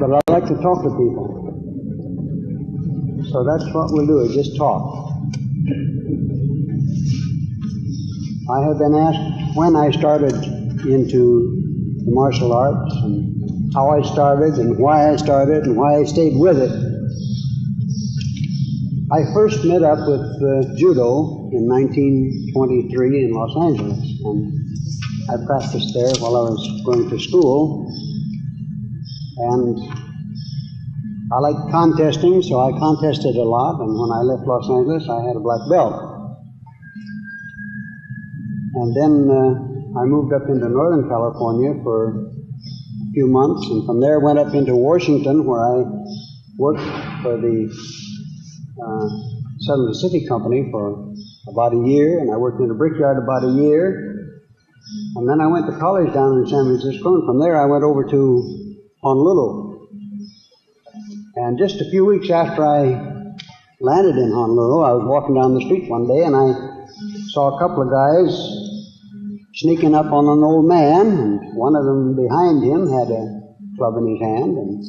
but I like to talk to people. So that's what we'll do, is just talk. I have been asked when I started into the martial arts, and how I started, and why I started, and why I stayed with it. I first met up with judo in 1923 in Los Angeles, and I practiced there while I was going to school. And I liked contesting, so I contested a lot, and when I left Los Angeles, I had a black belt. And then I moved up into Northern California for a few months, and from there went up into Washington, where I worked for the Southern Pacific Company for about a year, and I worked in a brickyard about a year. And then I went to college down in San Francisco, and from there I went over to Honolulu. And just a few weeks after I landed in Honolulu, I was walking down the street one day, and I saw a couple of guys sneaking up on an old man, and one of them behind him had a club in his hand, and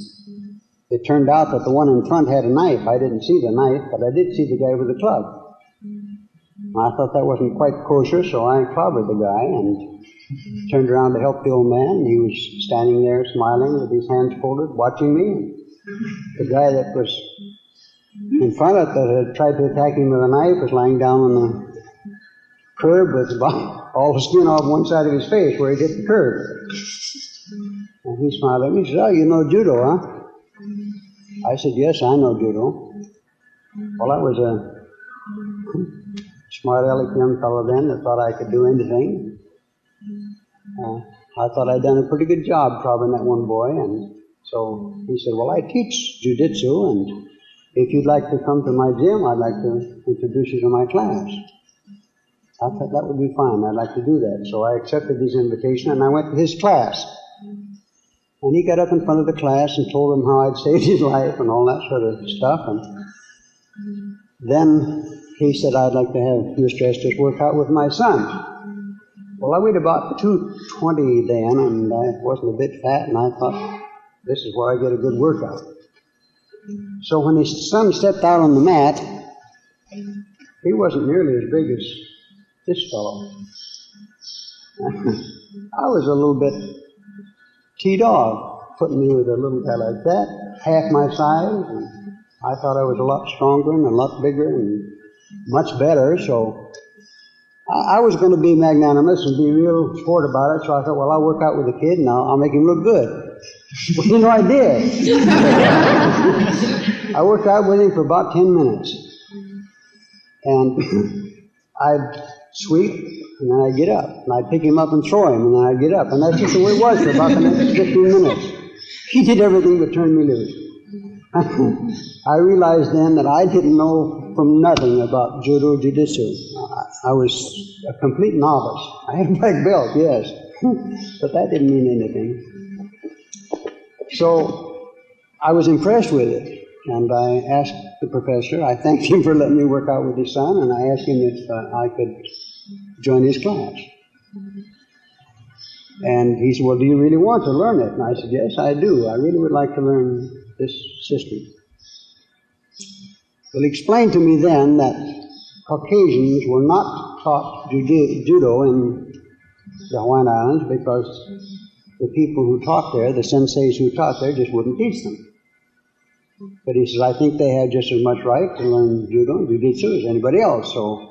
it turned out that the one in front had a knife. I didn't see the knife, but I did see the guy with the club. I thought that wasn't quite kosher, so I clobbered the guy and turned around to help the old man. He was standing there smiling with his hands folded, watching me. The guy that was in front of it that had tried to attack him with a knife was lying down on the curb with about all the skin off one side of his face where he hit the curb. And he smiled at me and said, "Oh, you know judo, huh?" I said, "Yes, I know judo." Well, I was a smart aleck young fellow then that thought I could do anything. I thought I'd done a pretty good job probing that one boy, and so he said, "Well, I teach jiu-jitsu, and if you'd like to come to my gym, I'd like to introduce you to my class." I thought that would be fine. I'd like to do that. So I accepted his invitation, and I went to his class. And he got up in front of the class and told them how I'd saved his life and all that sort of stuff. And then he said, "I'd like to have Mr. Estes work out with my son." Well, I weighed about 220 then, and I wasn't a bit fat, and I thought, this is where I get a good workout. So when his son stepped out on the mat, he wasn't nearly as big as this fellow. I was a little bit teed off, putting me with a little guy like that, half my size, and I thought I was a lot stronger and a lot bigger and much better, so I was going to be magnanimous and be real sport about it, so I thought, well, I'll work out with the kid and I'll make him look good. Well, you know, I did. I worked out with him for about 10 minutes. And I'd sweep, and then I'd get up, and I'd pick him up and throw him, and then I'd get up. And that's just the way it was for about the next 15 minutes. He did everything but turn me loose. I realized then that I didn't know from nothing about judo jiu-jitsu. I was a complete novice. I had a black belt, yes, but that didn't mean anything. So I was impressed with it, and I asked the professor, I thanked him for letting me work out with his son, and I asked him if I could join his class. And he said, "Well, do you really want to learn it?" And I said, "Yes, I do. I really would like to learn this system." Well, he explained to me then that Caucasians were not taught judo in the Hawaiian Islands because the people who taught there, the senseis who taught there, just wouldn't teach them. But he says, "I think they have just as much right to learn judo and jiu-jitsu as anybody else, so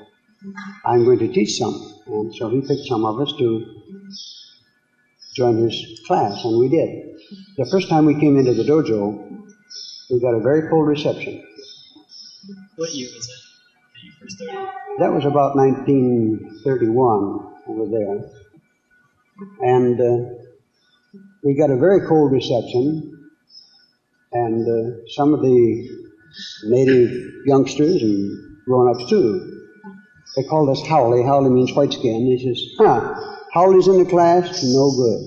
I'm going to teach some." And so he picked some of us to join his class, and we did. The first time we came into the dojo, we got a very cold reception. What year was it that you first started? That was about 1931 over there. And we got a very cold reception, and some of the native youngsters and grown-ups too, they called us haole. Haole means white skin. He says, haule's in the class? No good.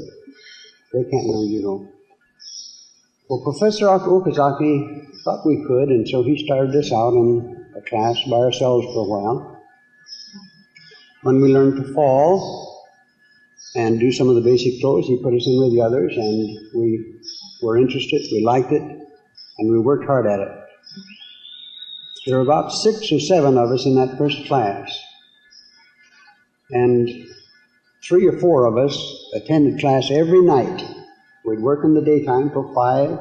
They can't learn judo. Well, Professor Okazaki thought we could, and so he started us out in a class by ourselves for a while. When we learned to fall and do some of the basic throws, he put us in with the others, and we were interested, we liked it, and we worked hard at it. There were about 6 or 7 of us in that first class, and 3 or 4 of us attended class every night. We'd work in the daytime till 5.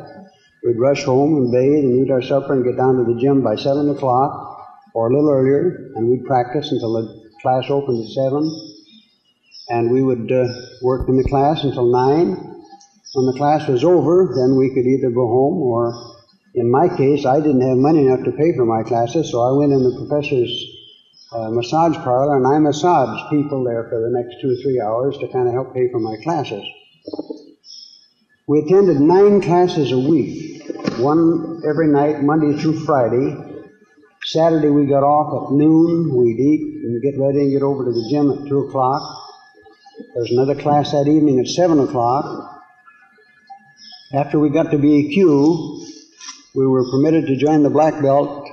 We'd rush home and bathe and eat our supper and get down to the gym by 7 o'clock or a little earlier, and we'd practice until the class opened at 7. And we would work in the class until 9. When the class was over, then we could either go home, or in my case, I didn't have money enough to pay for my classes, so I went in the professor's massage parlor, and I massaged people there for the next 2 or 3 hours to kind of help pay for my classes. We attended 9 classes a week, one every night, Monday through Friday. Saturday we got off at noon, we'd eat and get ready and get over to the gym at 2 o'clock. There was another class that evening at 7 o'clock. After we got to BEQ, we were permitted to join the black belt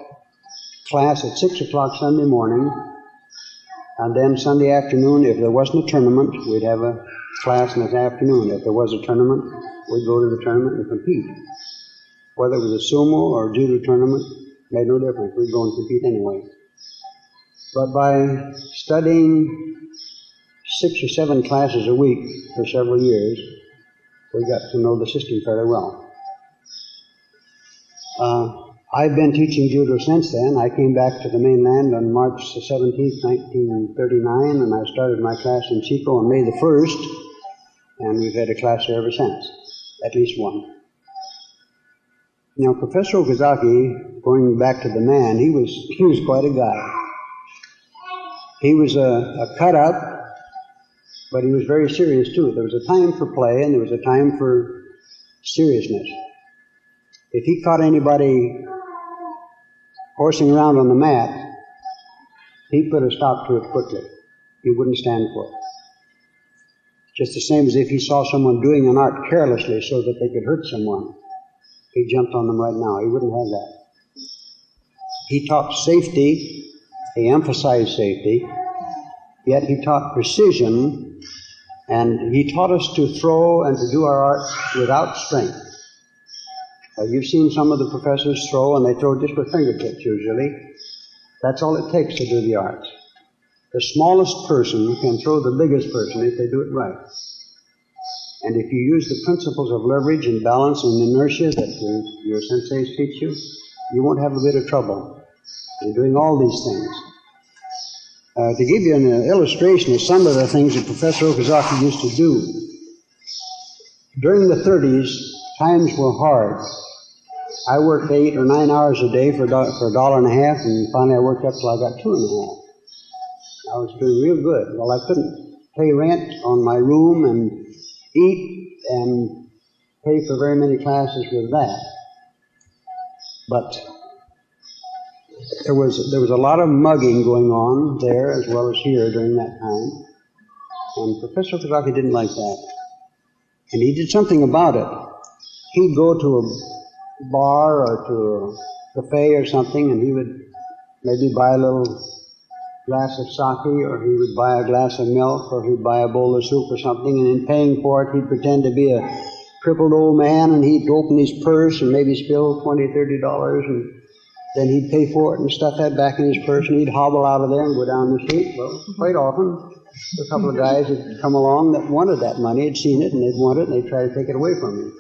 class at 6 o'clock Sunday morning, and then Sunday afternoon, if there wasn't a tournament, we'd have a class in the afternoon. If there was a tournament, we'd go to the tournament and compete. Whether it was a sumo or a judo tournament, made no difference. We'd go and compete anyway. But by studying 6 or 7 classes a week for several years, we got to know the system fairly well. I've been teaching judo since then. I came back to the mainland on March 17th, 1939, and I started my class in Chico on May the 1st, and we've had a class there ever since, at least one. Now, Professor Okazaki, going back to the man, he was quite a guy. He was a cut-up, but he was very serious too. There was a time for play, and there was a time for seriousness. If he caught anybody horsing around on the mat, he put a stop to it quickly. He wouldn't stand for it. Just the same as if he saw someone doing an art carelessly so that they could hurt someone. He jumped on them right now. He wouldn't have that. He taught safety. He emphasized safety. Yet he taught precision, and he taught us to throw and to do our art without strength. You've seen some of the professors throw, and they throw just with fingertips usually. That's all it takes to do the arts. The smallest person can throw the biggest person if they do it right. And if you use the principles of leverage and balance and inertia that your senseis teach you, you won't have a bit of trouble in doing all these things. To give you an illustration of some of the things that Professor Okazaki used to do, during the 30s, times were hard. I worked 8 or 9 hours a day for $1.50, and finally I worked up till I got $2.50. I was doing real good. Well, I couldn't pay rent on my room and eat and pay for very many classes with that. But there was a lot of mugging going on there as well as here during that time. And Professor Okazaki didn't like that. And he did something about it. He'd go to a bar or to a cafe or something, and he would maybe buy a little glass of sake, or he would buy a glass of milk, or he'd buy a bowl of soup or something, and in paying for it, he'd pretend to be a crippled old man, and he'd open his purse and maybe spill $20, $30, and then he'd pay for it and stuff that back in his purse, and he'd hobble out of there and go down the street. Well, quite often, a couple of guys had come along that wanted that money, had seen it, and they'd want it, and they'd try to take it away from him.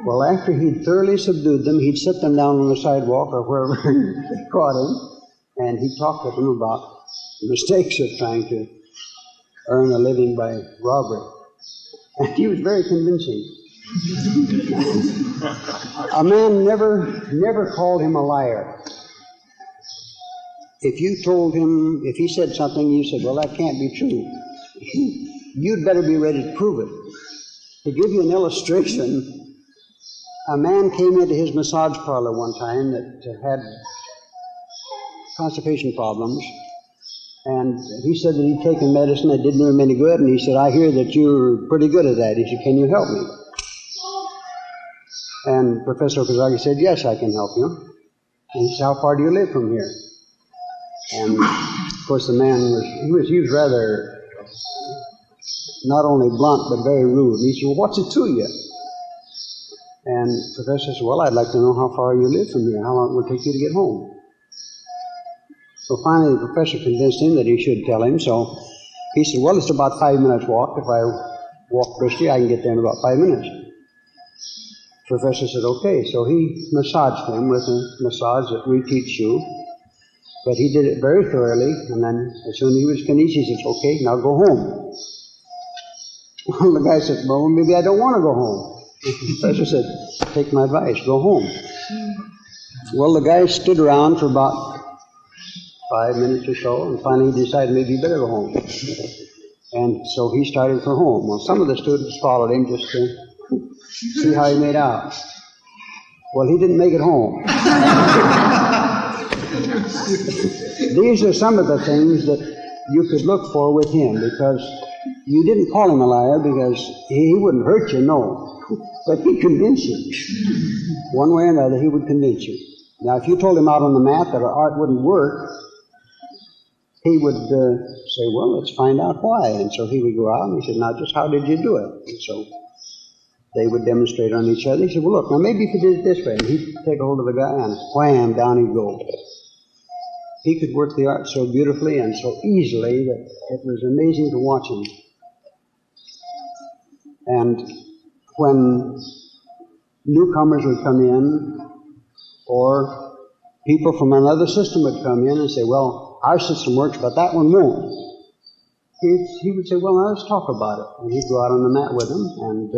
Well, after he'd thoroughly subdued them, he'd sit them down on the sidewalk or wherever they caught him, and he'd talk with them about the mistakes of trying to earn a living by robbery. And he was very convincing. A man never called him a liar. If you told him, if he said something, you said, well, that can't be true. You'd better be ready to prove it. To give you an illustration, a man came into his massage parlor one time that had constipation problems, and he said that he'd taken medicine that didn't do him any good, and he said, I hear that you're pretty good at that. He said, can you help me? And Professor Okazaki said, yes, I can help you. And he said, how far do you live from here? And of course the man was rather not only blunt but very rude. And he said, well, what's it to you? And the professor said, well, I'd like to know how far you live from here, how long it would take you to get home. So finally the professor convinced him that he should tell him, so he said, well, it's about 5 minutes walk. If I walk briskly, I can get there in about 5 minutes. The professor said, okay. So he massaged him with a massage that we teach you. But he did it very thoroughly, and then as soon as he was finished, he said, okay, now go home. Well, the guy said, well, maybe I don't want to go home. The professor said, take my advice, go home. Well, the guy stood around for about 5 minutes or so, and finally he decided maybe he better go home. And so he started for home. Well, some of the students followed him just to see how he made out. Well, he didn't make it home. These are some of the things that you could look for with him, because you didn't call him a liar because he wouldn't hurt you, no. But he'd convince you. One way or another, he would convince you. Now, if you told him out on the mat that art wouldn't work, he would say, well, let's find out why. And so he would go out and he said, now, just how did you do it? And so they would demonstrate on each other. He said, well, look, now maybe if you did it this way. And he'd take a hold of the guy and wham, down he'd go. He could work the art so beautifully and so easily that it was amazing to watch him. And when newcomers would come in, or people from another system would come in and say, well, our system works, but that one won't. He would say, well, now let's talk about it. And he'd go out on the mat with them, and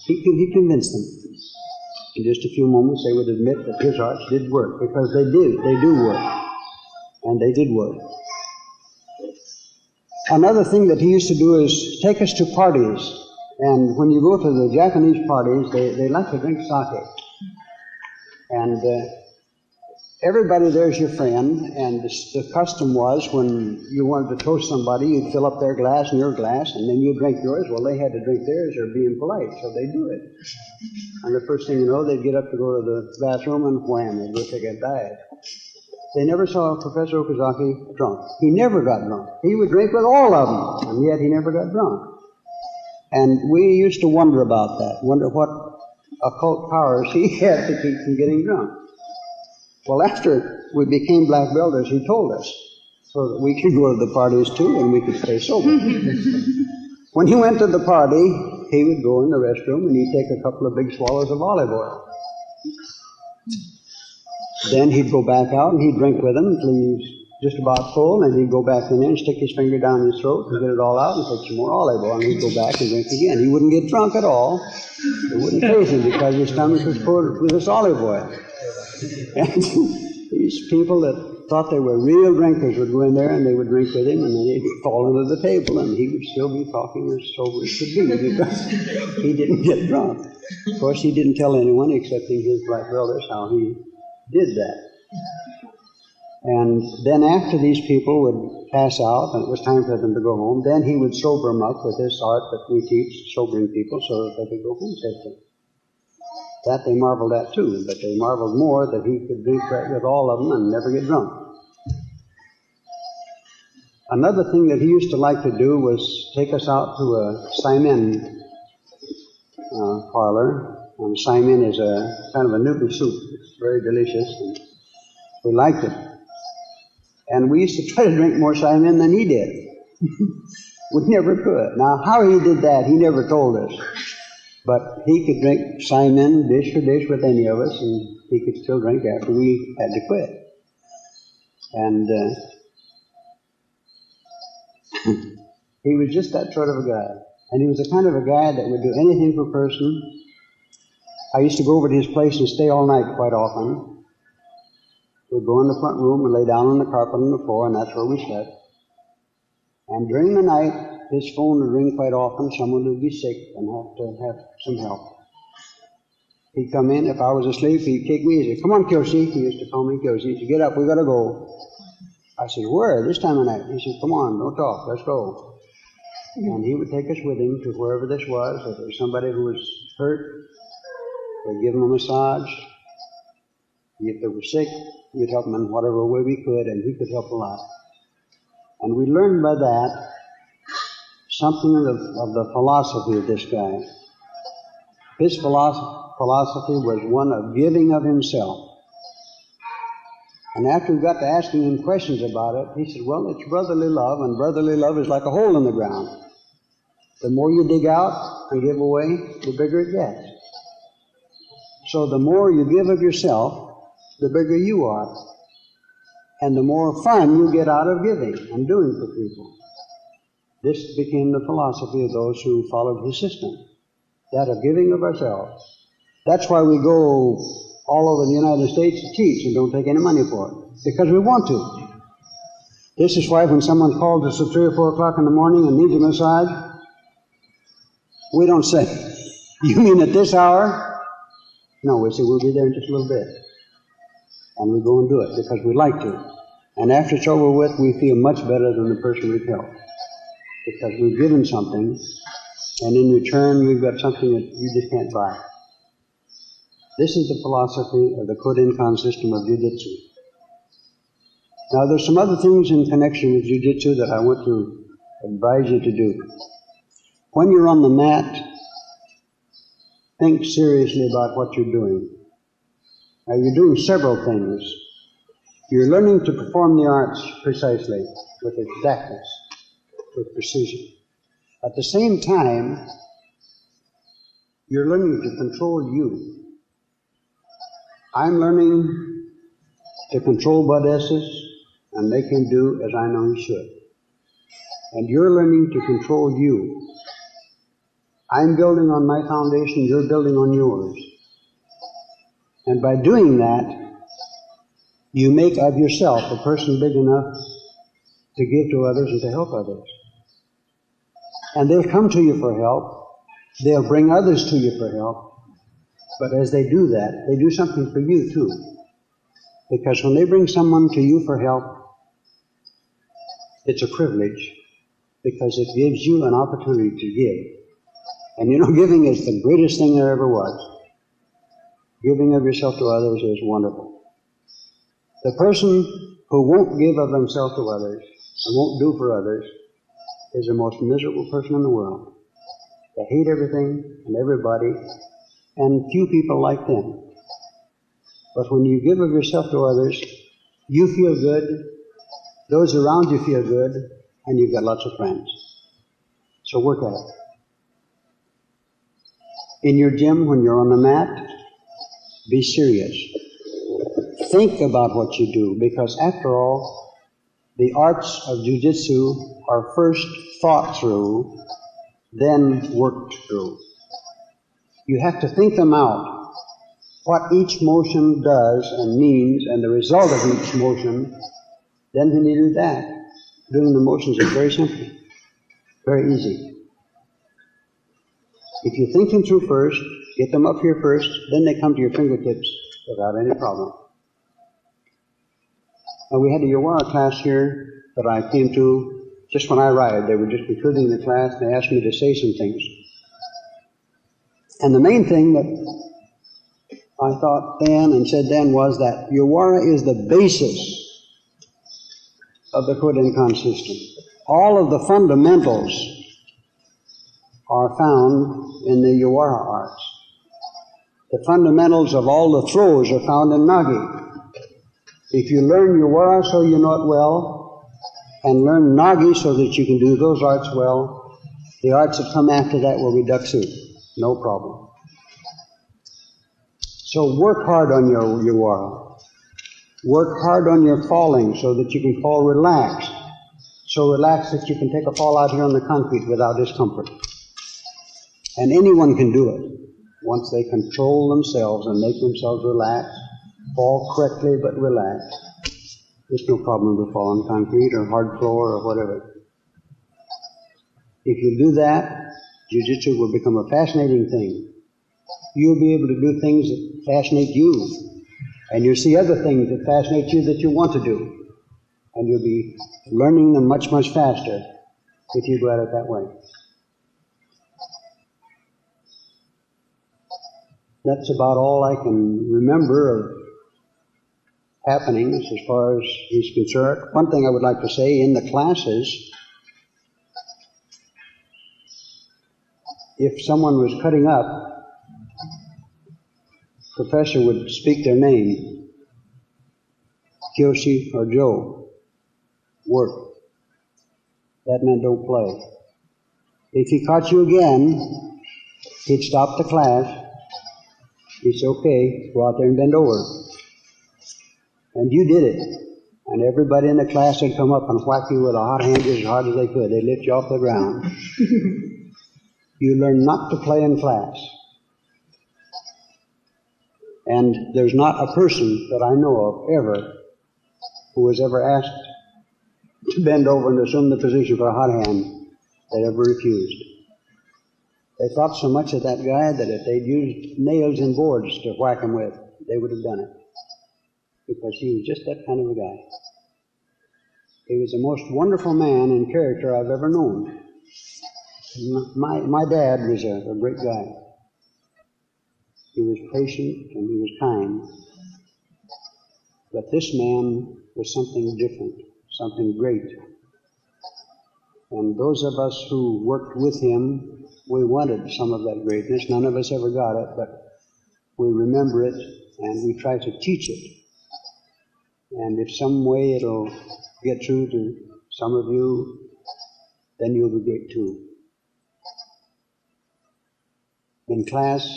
he convinced them. In just a few moments, they would admit that his arts did work, because they do work. And they did work. Another thing that he used to do is take us to parties. And when you go to the Japanese parties, they like to drink sake. And everybody there's your friend, and the custom was when you wanted to toast somebody, you'd fill up their glass and your glass, and then you'd drink yours. Well, they had to drink theirs or being polite, so they'd do it. And the first thing you know, they'd get up to go to the bathroom, and wham, they'd go take a dive. They never saw Professor Okazaki drunk. He never got drunk. He would drink with all of them, and yet he never got drunk. And we used to wonder about that, wonder what occult powers he had to keep from getting drunk. Well, after we became black belters, he told us, so that we could go to the parties too, and we could stay sober. When he went to the party, he would go in the restroom, and he'd take a couple of big swallows of olive oil. Then he'd go back out and he'd drink with them until he was just about full, and he'd go back in there and stick his finger down his throat and get it all out and take some more olive oil, and he'd go back and drink again. He wouldn't get drunk at all. It wouldn't faze him because his stomach was full with this olive oil. And these people that thought they were real drinkers would go in there and they would drink with him, and then he'd fall under the table and he would still be talking as sober as could be because he didn't get drunk. Of course, he didn't tell anyone excepting his black brothers how he did that. And then after these people would pass out and it was time for them to go home, then he would sober them up with this art that we teach, sobering people, so that they could go home safely. That they marveled at too, but they marveled more that he could drink right with all of them and never get drunk. Another thing that he used to like to do was take us out to a Simon parlor. And Simon is a kind of a noodle soup. It's very delicious, and we liked it. And we used to try to drink more Simon than he did. We never could. Now, how he did that, he never told us. But he could drink Simon dish for dish with any of us, and he could still drink after we had to quit. And he was just that sort of a guy. And he was the kind of a guy that would do anything for a person. I used to go over to his place and stay all night quite often. We'd go in the front room and lay down on the carpet on the floor, and that's where we slept. And during the night, his phone would ring quite often. Someone would be sick and have to have some help. He'd come in. If I was asleep, he'd kick me. He'd say, come on, Kyoshi. He used to call me Kyoshi. He said, get up, we got to go. I said, where? This time of night? He said, come on, don't talk, let's go. And he would take us with him to wherever this was. If there was somebody who was hurt, we'd give them a massage. If they were sick, we'd help them in whatever way we could, and he could help a lot. And we learned by that something of the philosophy of this guy. His philosophy philosophy was one of giving of himself. And after we got to asking him questions about it, he said, well, it's brotherly love, and brotherly love is like a hole in the ground. The more you dig out and give away, the bigger it gets. So the more you give of yourself, the bigger you are. And the more fun you get out of giving and doing for people. This became the philosophy of those who followed his system, that of giving of ourselves. That's why we go all over the United States to teach and don't take any money for it, because we want to. This is why when someone calls us at 3 or 4 o'clock in the morning and needs a massage, we don't say, you mean at this hour? No, we say, we'll be there in just a little bit. And we go and do it because we like to. And after it's over with, we feel much better than the person we've helped, because we've given something, and in return we've got something that you just can't buy. This is the philosophy of the Kodenkan system of Jiu-Jitsu. Now there's some other things in connection with Jiu-Jitsu that I want to advise you to do. When you're on the mat, think seriously about what you're doing. Now you're doing several things. You're learning to perform the arts precisely, with exactness, with precision. At the same time, you're learning to control you. I'm learning to control Bud Estes and make him do as I know he should. And you're learning to control you. I'm building on my foundation, you're building on yours. And by doing that, you make of yourself a person big enough to give to others and to help others. And they'll come to you for help. They'll bring others to you for help. But as they do that, they do something for you too. Because when they bring someone to you for help, it's a privilege, because it gives you an opportunity to give. And you know, giving is the greatest thing there ever was. Giving of yourself to others is wonderful. The person who won't give of themselves to others and won't do for others is the most miserable person in the world. They hate everything and everybody, and few people like them. But when you give of yourself to others, you feel good, those around you feel good, and you've got lots of friends. So work at it. In your gym, when you're on the mat, be serious. Think about what you do, because after all, the arts of Jiu-Jitsu are first thought through, then worked through. You have to think them out, what each motion does and means, and the result of each motion. Then when you do that, doing the motions is very simple, very easy. If you think them through first, get them up here first, then they come to your fingertips without any problem. Now we had a Yawara class here that I came to just when I arrived. They were just concluding the class, and they asked me to say some things. And the main thing that I thought then and said then was that Yawara is the basis of the Kodenkan system. All of the fundamentals are found in the Yawara arts. The fundamentals of all the throws are found in Nagi. If you learn Yawara so you know it well, and learn Nagi so that you can do those arts well, the arts that come after that will be Daksu. No problem. So work hard on your Yawara. Work hard on your falling so that you can fall relaxed. So relaxed that you can take a fall out here on the concrete without discomfort. And anyone can do it once they control themselves and make themselves relax, fall correctly but relaxed. There's no problem to fall on concrete or hard floor or whatever. If you do that, Jiu-Jitsu will become a fascinating thing. You'll be able to do things that fascinate you, and you'll see other things that fascinate you that you want to do, and you'll be learning them much, much faster if you go at it that way. That's about all I can remember of happenings as far as he's concerned. One thing I would like to say, in the classes, if someone was cutting up, professor would speak their name, Kyoshi or Joe, work. That meant don't play. If he caught you again, he'd stop the class. He'd say, okay, go out there and bend over. And you did it. And everybody in the class would come up and whack you with a hot hand as hard as they could. They'd lift you off the ground. You learn not to play in class. And there's not a person that I know of ever who was ever asked to bend over and assume the position for a hot hand that ever refused. They thought so much of that guy that if they'd used nails and boards to whack him with, they would have done it. Because he was just that kind of a guy. He was the most wonderful man in character I've ever known. My dad was a great guy. He was patient and he was kind. But this man was something different, something great. And those of us who worked with him, we wanted some of that greatness. None of us ever got it, but we remember it and we try to teach it. And if some way it'll get through to some of you, then you'll be great too. In class,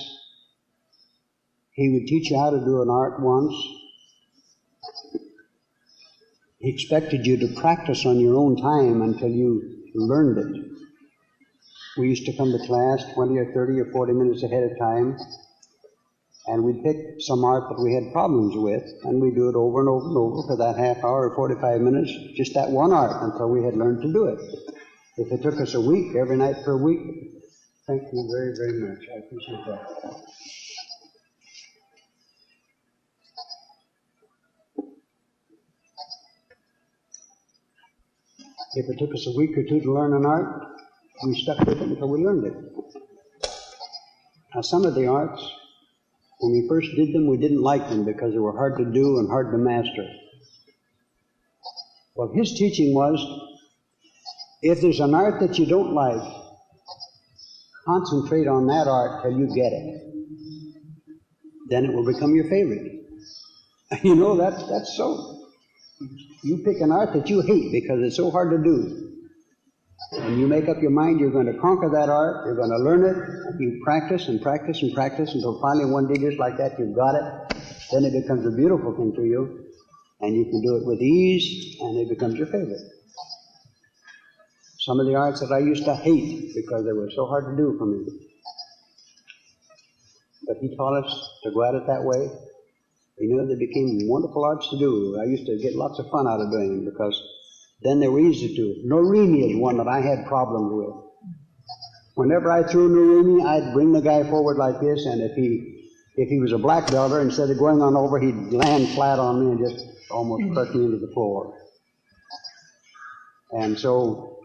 he would teach you how to do an art once. He expected you to practice on your own time until you learned it. We used to come to class 20 or 30 or 40 minutes ahead of time, and we'd pick some art that we had problems with, and we'd do it over and over and over for that half hour or 45 minutes, just that one art, until we had learned to do it. If it took us a week, every night for a week, thank you very, very much. I appreciate that. If it took us a week or two to learn an art, we stuck with it until we learned it. Now, some of the arts, when we first did them, we didn't like them because they were hard to do and hard to master. Well, his teaching was, if there's an art that you don't like, concentrate on that art till you get it. Then it will become your favorite. You know, that's so. You pick an art that you hate because it's so hard to do. And you make up your mind you're going to conquer that art, you're going to learn it, and you practice and practice and practice until finally one day just like that you've got it. Then it becomes a beautiful thing to you, and you can do it with ease, and it becomes your favorite. Some of the arts that I used to hate because they were so hard to do for me. But he taught us to go at it that way. You know, they became wonderful arts to do. I used to get lots of fun out of doing them because then they were easy to do. Norimi is one that I had problems with. Whenever I threw Norimi, I'd bring the guy forward like this, and if he was a black belter, instead of going on over, he'd land flat on me and just almost crush me into the floor. And so,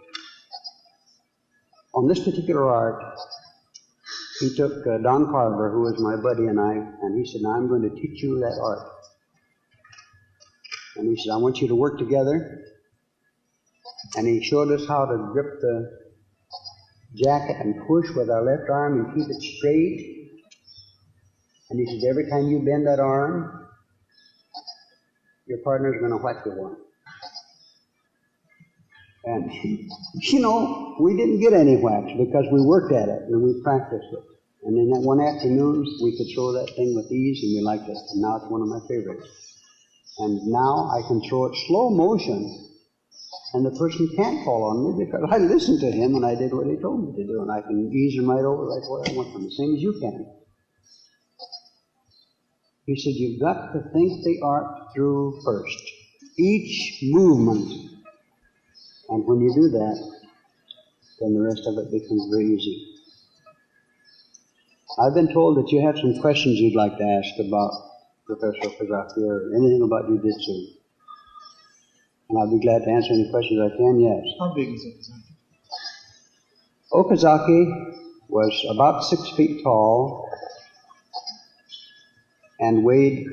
on this particular art, he took Don Carver, who was my buddy, and he said, now I'm going to teach you that art. And he said, I want you to work together. And he showed us how to grip the jacket and push with our left arm and keep it straight. And he said, every time you bend that arm, your partner's going to whack you one. And, you know, we didn't get any whacks because we worked at it and we practiced it. And in that one afternoon, we could throw that thing with ease and we liked it. And now it's one of my favorites. And now I can throw it slow motion and the person can't fall on me because I listened to him and I did what he told me to do. And I can ease him right over right where I want them, the same as you can. He said, you've got to think the art through first. Each movement. And when you do that, then the rest of it becomes very easy. I've been told that you have some questions you'd like to ask about Professor Okazaki or anything about jiu-jitsu. And I'll be glad to answer any questions I can, yes. How big is Okazaki? Okazaki was about 6 feet tall and weighed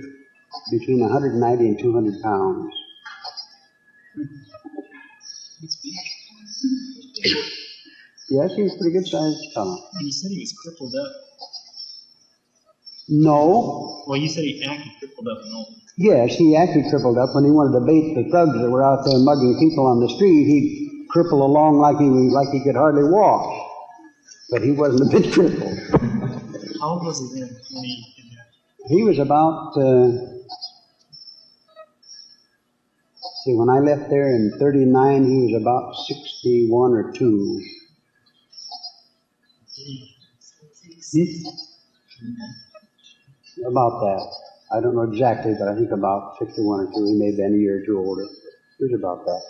between 190 and 200 pounds. It's big. Yes, he was a pretty good sized fellow. And you said he was crippled up. No. Well, you said he acted crippled up and old. Yes, he actually crippled up when he wanted to bait the thugs that were out there mugging people on the street. He'd cripple along like he could hardly walk. But he wasn't a bit crippled. How old was he then when he did that? He was about, when I left there in 39, he was about 61 or 2. About that. I don't know exactly, but I think about 61 or 2. He may have been a year or two older. He was about that.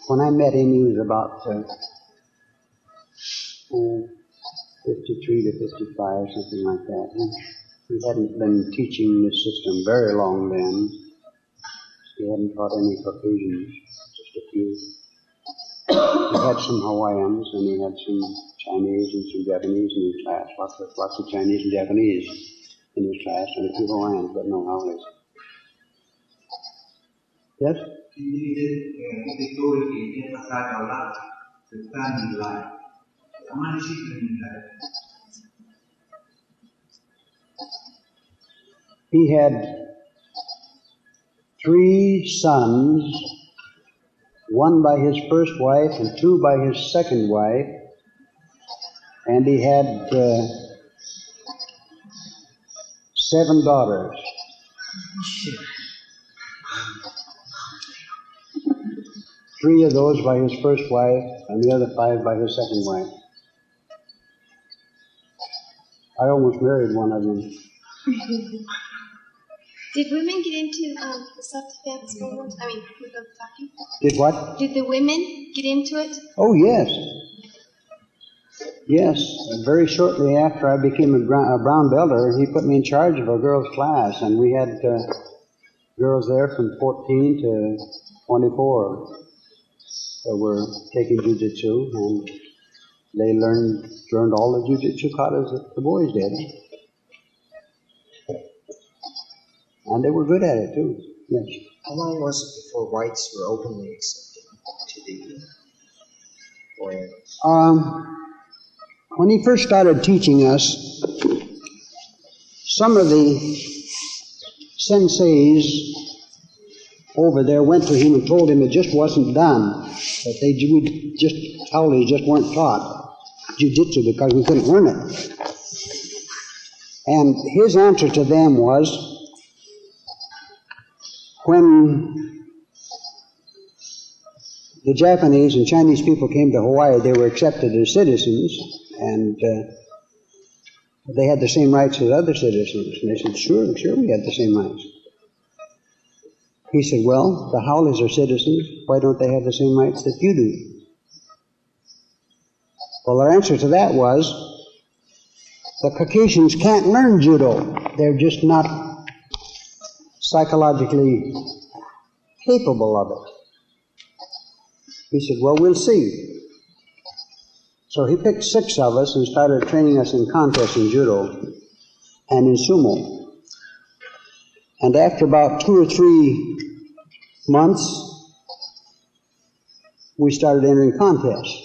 When I met him, he was about 53 to 55, something like that. He hadn't been teaching this system very long then. He hadn't taught any Caucasians, just a few. He had some Hawaiians, and he had some Chinese and some Japanese in his class. Lots of Chinese and Japanese in his class, and a few Hawaiians, but no Howleys. Yes? He had 3 sons, 1 by his first wife and 2 by his second wife, and he had 7 daughters. 3 of those by his first wife, and the other 5 by his second wife. I almost married one of them. Did women get into the self-defense movement? I mean, with the talking? Did what? Did the women get into it? Oh, yes. Yes. Very shortly after I became a brown belter, he put me in charge of a girls' class, and we had girls there from 14 to 24 that were taking jiu-jitsu, and they learned all the jiu-jitsu katas that the boys did. And they were good at it, too. Yes. How long was it before whites were openly accepted to the Orientals? When he first started teaching us, some of the senseis over there went to him and told him it just wasn't done, that Howleys just weren't taught jiu-jitsu because we couldn't learn it. And his answer to them was, when the Japanese and Chinese people came to Hawaii, they were accepted as citizens, and they had the same rights as other citizens. And they said, sure, we had the same rights. He said, well, the Howleys are citizens. Why don't they have the same rights that you do? Well, their answer to that was, the Caucasians can't learn judo. They're just not psychologically capable of it. He said, well, we'll see. So he picked 6 of us and started training us in contests in judo and in sumo. And after about 2 or 3 months, we started entering contests.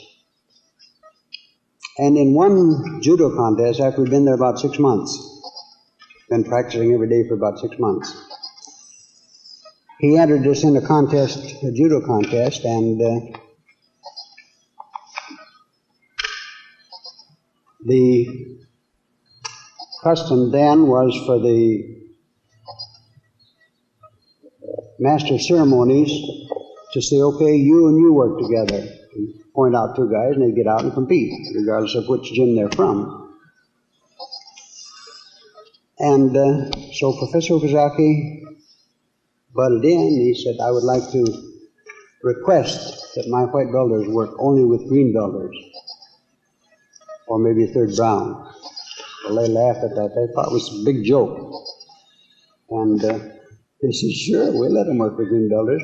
And in one judo contest, after we'd been there about 6 months, been practicing every day for about 6 months, he entered us in a judo contest, and the custom then was for the master of ceremonies to say, okay, you and you work together. And point out 2 guys, and they get out and compete, regardless of which gym they're from. And so Professor Okazaki butted in. He said, I would like to request that my white belters work only with green belters, or maybe a 3rd brown. Well, they laughed at that. They thought it was a big joke. And they said, sure, we'll let them work with green belters.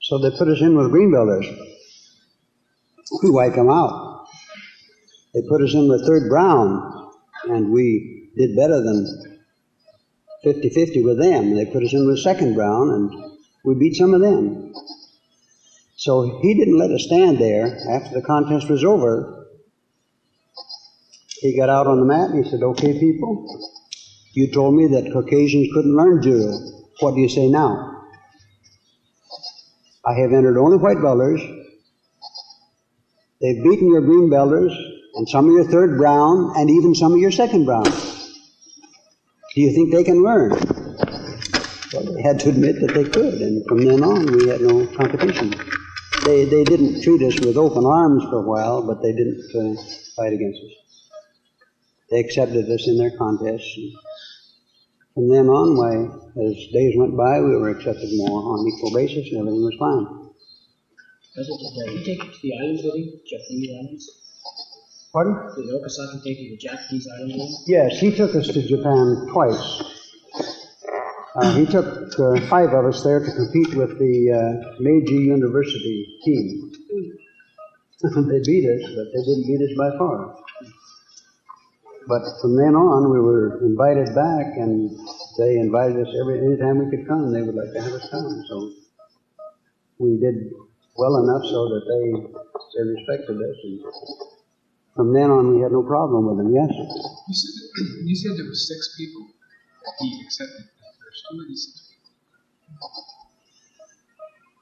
So they put us in with green belters. We wiped them out. They put us in with 3rd brown, and we did better than 50-50 with them. They put us in with 2nd brown, and we beat some of them. So he didn't let us stand there. After the contest was over, He got out on the mat and he said, "Okay, people, you told me that Caucasians couldn't learn judo. What do you say now? I have entered only white belters. They've beaten your green belters and some of your third brown and even some of your second brown. Do you think they can learn?" Well, they had to admit that they could, and from then on we had no competition. They didn't treat us with open arms for a while, but they didn't fight against us. They accepted us in their contests. And from then on, as days went by, we were accepted more on equal basis, and everything was fine. Did he take you to the islands with him? Japanese islands? Pardon? Did Okazaki take you to Japanese islands with him? Yes, he took us to Japan twice. He took 5 of us there to compete with the Meiji University team. They beat us, but they didn't beat us by far. But from then on, we were invited back, and they invited us anytime we could come. They would like to have us come. So we did well enough so that they respected us. And from then on, we had no problem with them. Yes. You said there were 6 people that he accepted at first. Who were these 6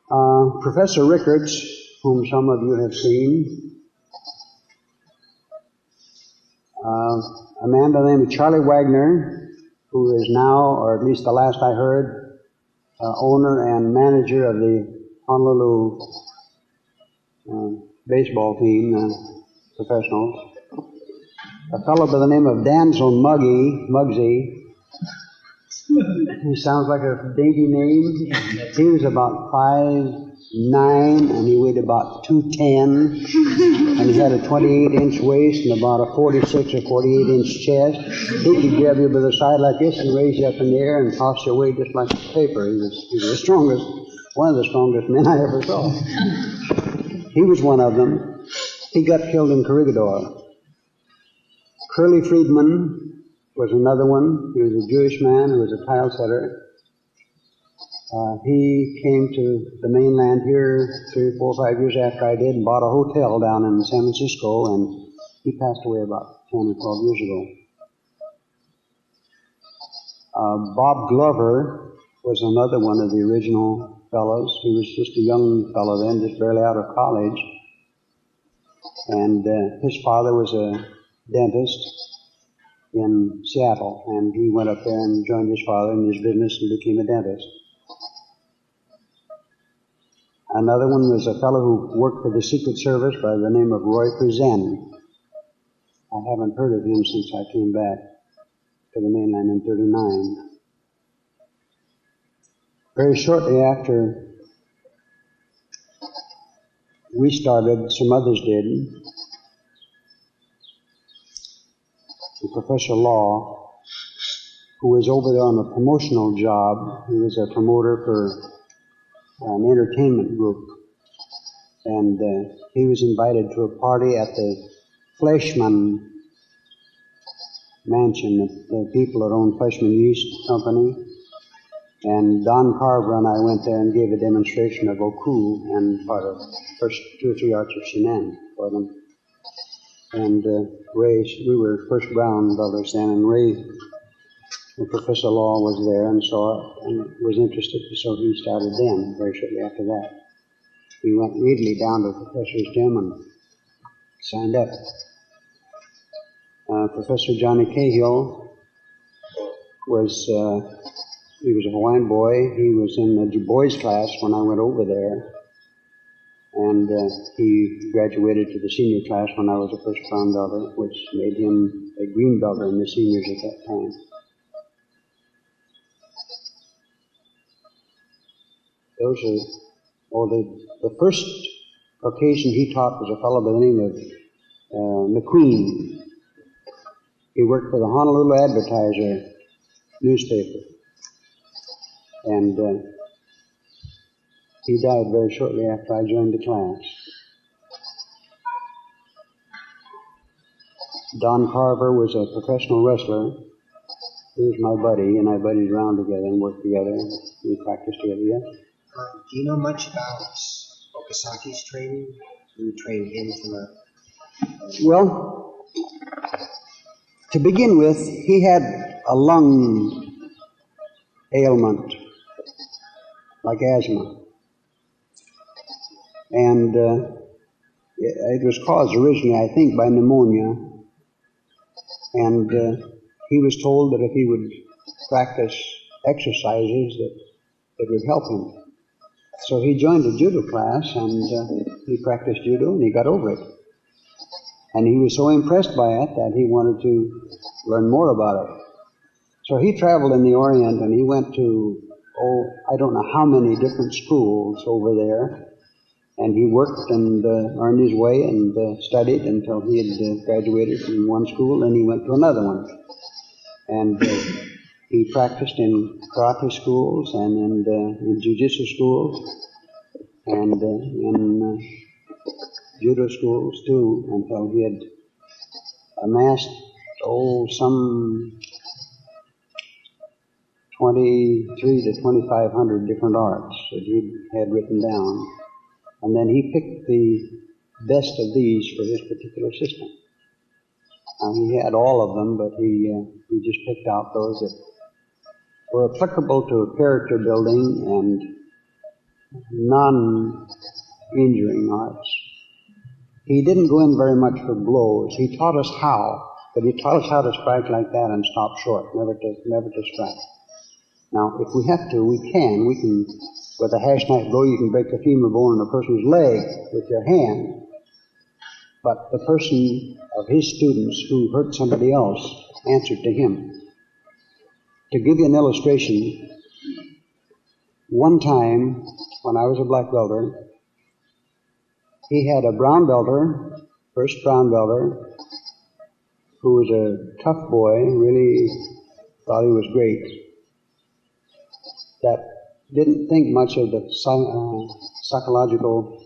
people? Professor Rickards, whom some of you have seen. A man by the name of Charlie Wagner, who is now, or at least the last I heard, owner and manager of the Honolulu baseball team, professionals. A fellow by the name of Danzel Muggsy. He sounds like a dainty name. He was about 5'9", and he weighed about 210, and he had a 28-inch waist and about a 46 or 48-inch chest. He could grab you by the side like this and raise you up in the air and toss you away just like paper. He was the strongest, one of the strongest men I ever saw. He was one of them. He got killed in Corregidor. Curly Friedman was another one. He was a Jewish man who was a tile setter. He came to the mainland here 3, 4, 5 years after I did and bought a hotel down in San Francisco, and he passed away about 10 or 12 years ago. Bob Glover was another one of the original fellows. He was just a young fellow then, just barely out of college. And his father was a dentist in Seattle, and he went up there and joined his father in his business and became a dentist. Another one was a fellow who worked for the Secret Service by the name of Roy Present. I haven't heard of him since I came back to the mainland in '39. Very shortly after we started, some others did. Professor Law, who was over there on a promotional job. He was a promoter for an entertainment group, and he was invited to a party at the Fleshman Mansion, the people that owned Fleshman Yeast Company. And Don Carver and I went there and gave a demonstration of Oku and part of the first 2 or 3 arts of Shinan for them. And Ray, we were first brown belters then, and Ray, Professor Law was there and saw it and was interested, so he started then, very shortly after that. He went immediately down to the professor's gym and signed up. Professor Johnny Cahill was, he was a Hawaiian boy. He was in the Du Bois class when I went over there. And he graduated to the senior class when I was a first brown belter, which made him a green belter in the seniors at that time. Those are, the first Caucasian he taught was a fellow by the name of McQueen. He worked for the Honolulu Advertiser newspaper. And he died very shortly after I joined the class. Don Carver was a professional wrestler. He was my buddy, and I buddied around together and worked together. We practiced together, yes. Do you know much about Okazaki's training? You trained him from a... Well, To begin with, he had a lung ailment, like asthma. And it was caused originally, I think, by pneumonia. And he was told that if he would practice exercises, that it would help him. So he joined a judo class, and he practiced judo, and he got over it. And he was so impressed by it that he wanted to learn more about it. So he traveled in the Orient, and he went to, I don't know how many different schools over there. And he worked and earned his way and studied until he had graduated from one school, and he went to another one. And he practiced in karate schools and in jiu-jitsu schools and in judo schools too, until he had amassed, some 23 to 2,500 different arts that he had written down. And then he picked the best of these for his particular system. He had all of them, but he just picked out those that were applicable to character building and non-injuring arts. He didn't go in very much for blows. He taught us how, but he taught us how to strike like that and stop short, never to strike. Now, if we have to, we can, with a hash knife blow, you can break the femur bone in a person's leg with your hand. But the person of his students who hurt somebody else answered to him. To give you an illustration, one time when I was a black belter, he had a brown belter, first brown belter, who was a tough boy, really thought he was great, that didn't think much of the psychological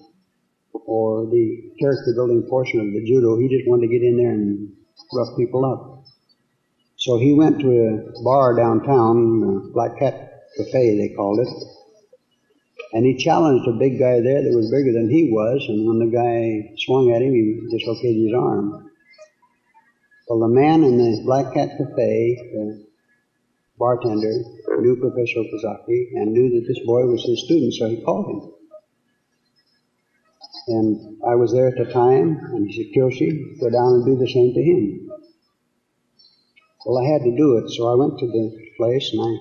or the character building portion of the judo. He just wanted to get in there and rough people up. So he went to a bar downtown, Black Cat Cafe they called it, and he challenged a big guy there that was bigger than he was, and when the guy swung at him, he dislocated his arm. Well, the man in the Black Cat Cafe, the bartender, knew Professor Okazaki and knew that this boy was his student, so he called him. And I was there at the time, and he said, Kyoshi, go down and do the same to him. Well, I had to do it, so I went to the place, and I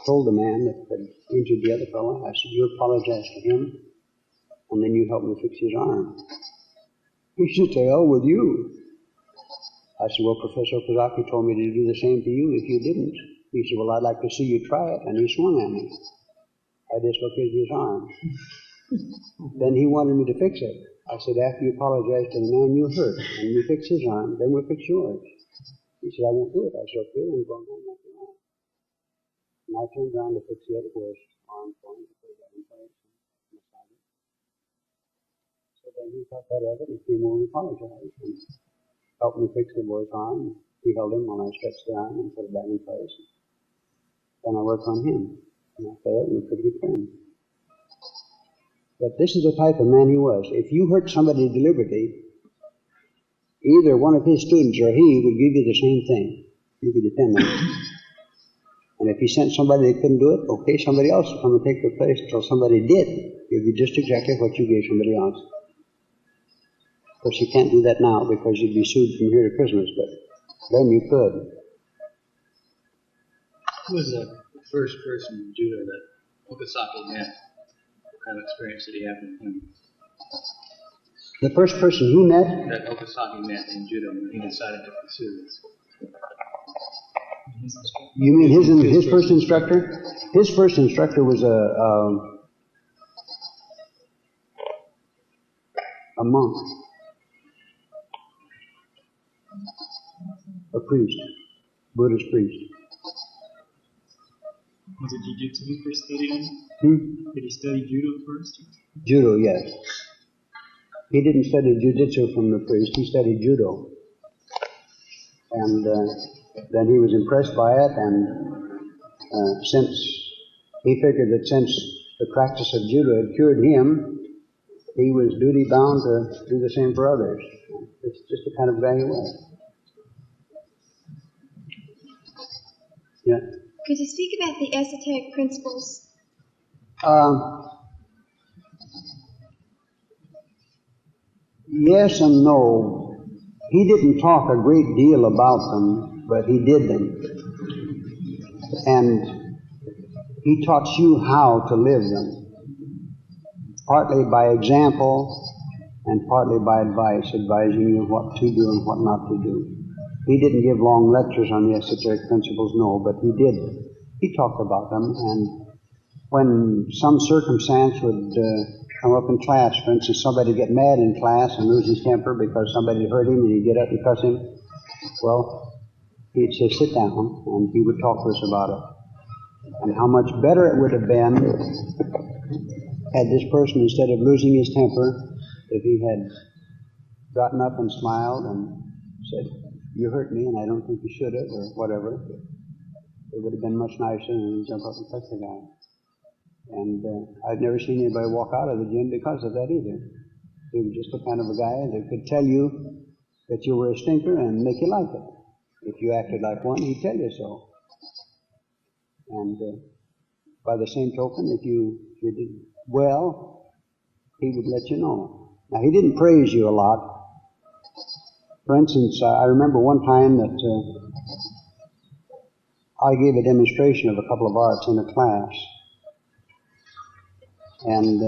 told the man that had injured the other fellow, I said, you apologize to him, and then you help me fix his arm. He said, to hell with you. I said, well, Professor Okazaki told me to do the same to you if you didn't. He said, well, I'd like to see you try it. And he swung at me. I dislocated his arm. Then he wanted me to fix it. I said, after you apologize to the man you hurt, and you fix his arm, then we'll fix yours. He said, I won't do it. I said, okay, then go on like your arm. And I turned around to fix the other boy's arm for him, to put that in place. So then he thought better of it and came over and apologized. And helped me fix the boy's arm. He held him while I stretched the arm and put it back in place. Then I worked on him. And after that, we were pretty good friends. But this is the type of man he was. If you hurt somebody deliberately, either one of his students or he would give you the same thing. You could depend on it. And if he sent somebody that couldn't do it, okay, somebody else will come and take their place until somebody did. Give you just exactly what you gave somebody else. Of course, you can't do that now because you'd be sued from here to Christmas, but then you could. Who was the first person in judo that Okazaki met? What kind of experience did he have with him? The first person he met? That Okazaki met in judo when he decided to pursue this. You mean his first instructor? His first instructor was a monk. A priest. Buddhist priest. Was it jiu-jitsu he first studied in? Did he study judo first? Judo, yes. He didn't study jiu-jitsu from the priest, he studied judo. And then he was impressed by it, and since he figured that since the practice of judo had cured him, he was duty-bound to do the same for others. It's just the kind of guy he was. Yeah. Could you speak about the esoteric principles? Yes and no. He didn't talk a great deal about them, but he did them. And he taught you how to live them, partly by example and partly by advice, advising you what to do and what not to do. He didn't give long lectures on the esoteric principles, no, but he did. He talked about them, and when some circumstance would come up in class, for instance, somebody get mad in class and lose his temper because somebody hurt him and he'd get up and cuss him, well, he'd say, sit down, and he would talk to us about it. And how much better it would have been had this person, instead of losing his temper, if he had gotten up and smiled and said, you hurt me and I don't think you should have, or whatever, it would have been much nicer than to jump up and cuss the guy. And I've never seen anybody walk out of the gym because of that either. He was just the kind of a guy that could tell you that you were a stinker and make you like it. If you acted like one, he'd tell you so. And by the same token, if you did well, he would let you know. Now, he didn't praise you a lot. For instance, I remember one time that I gave a demonstration of a couple of arts in a class. And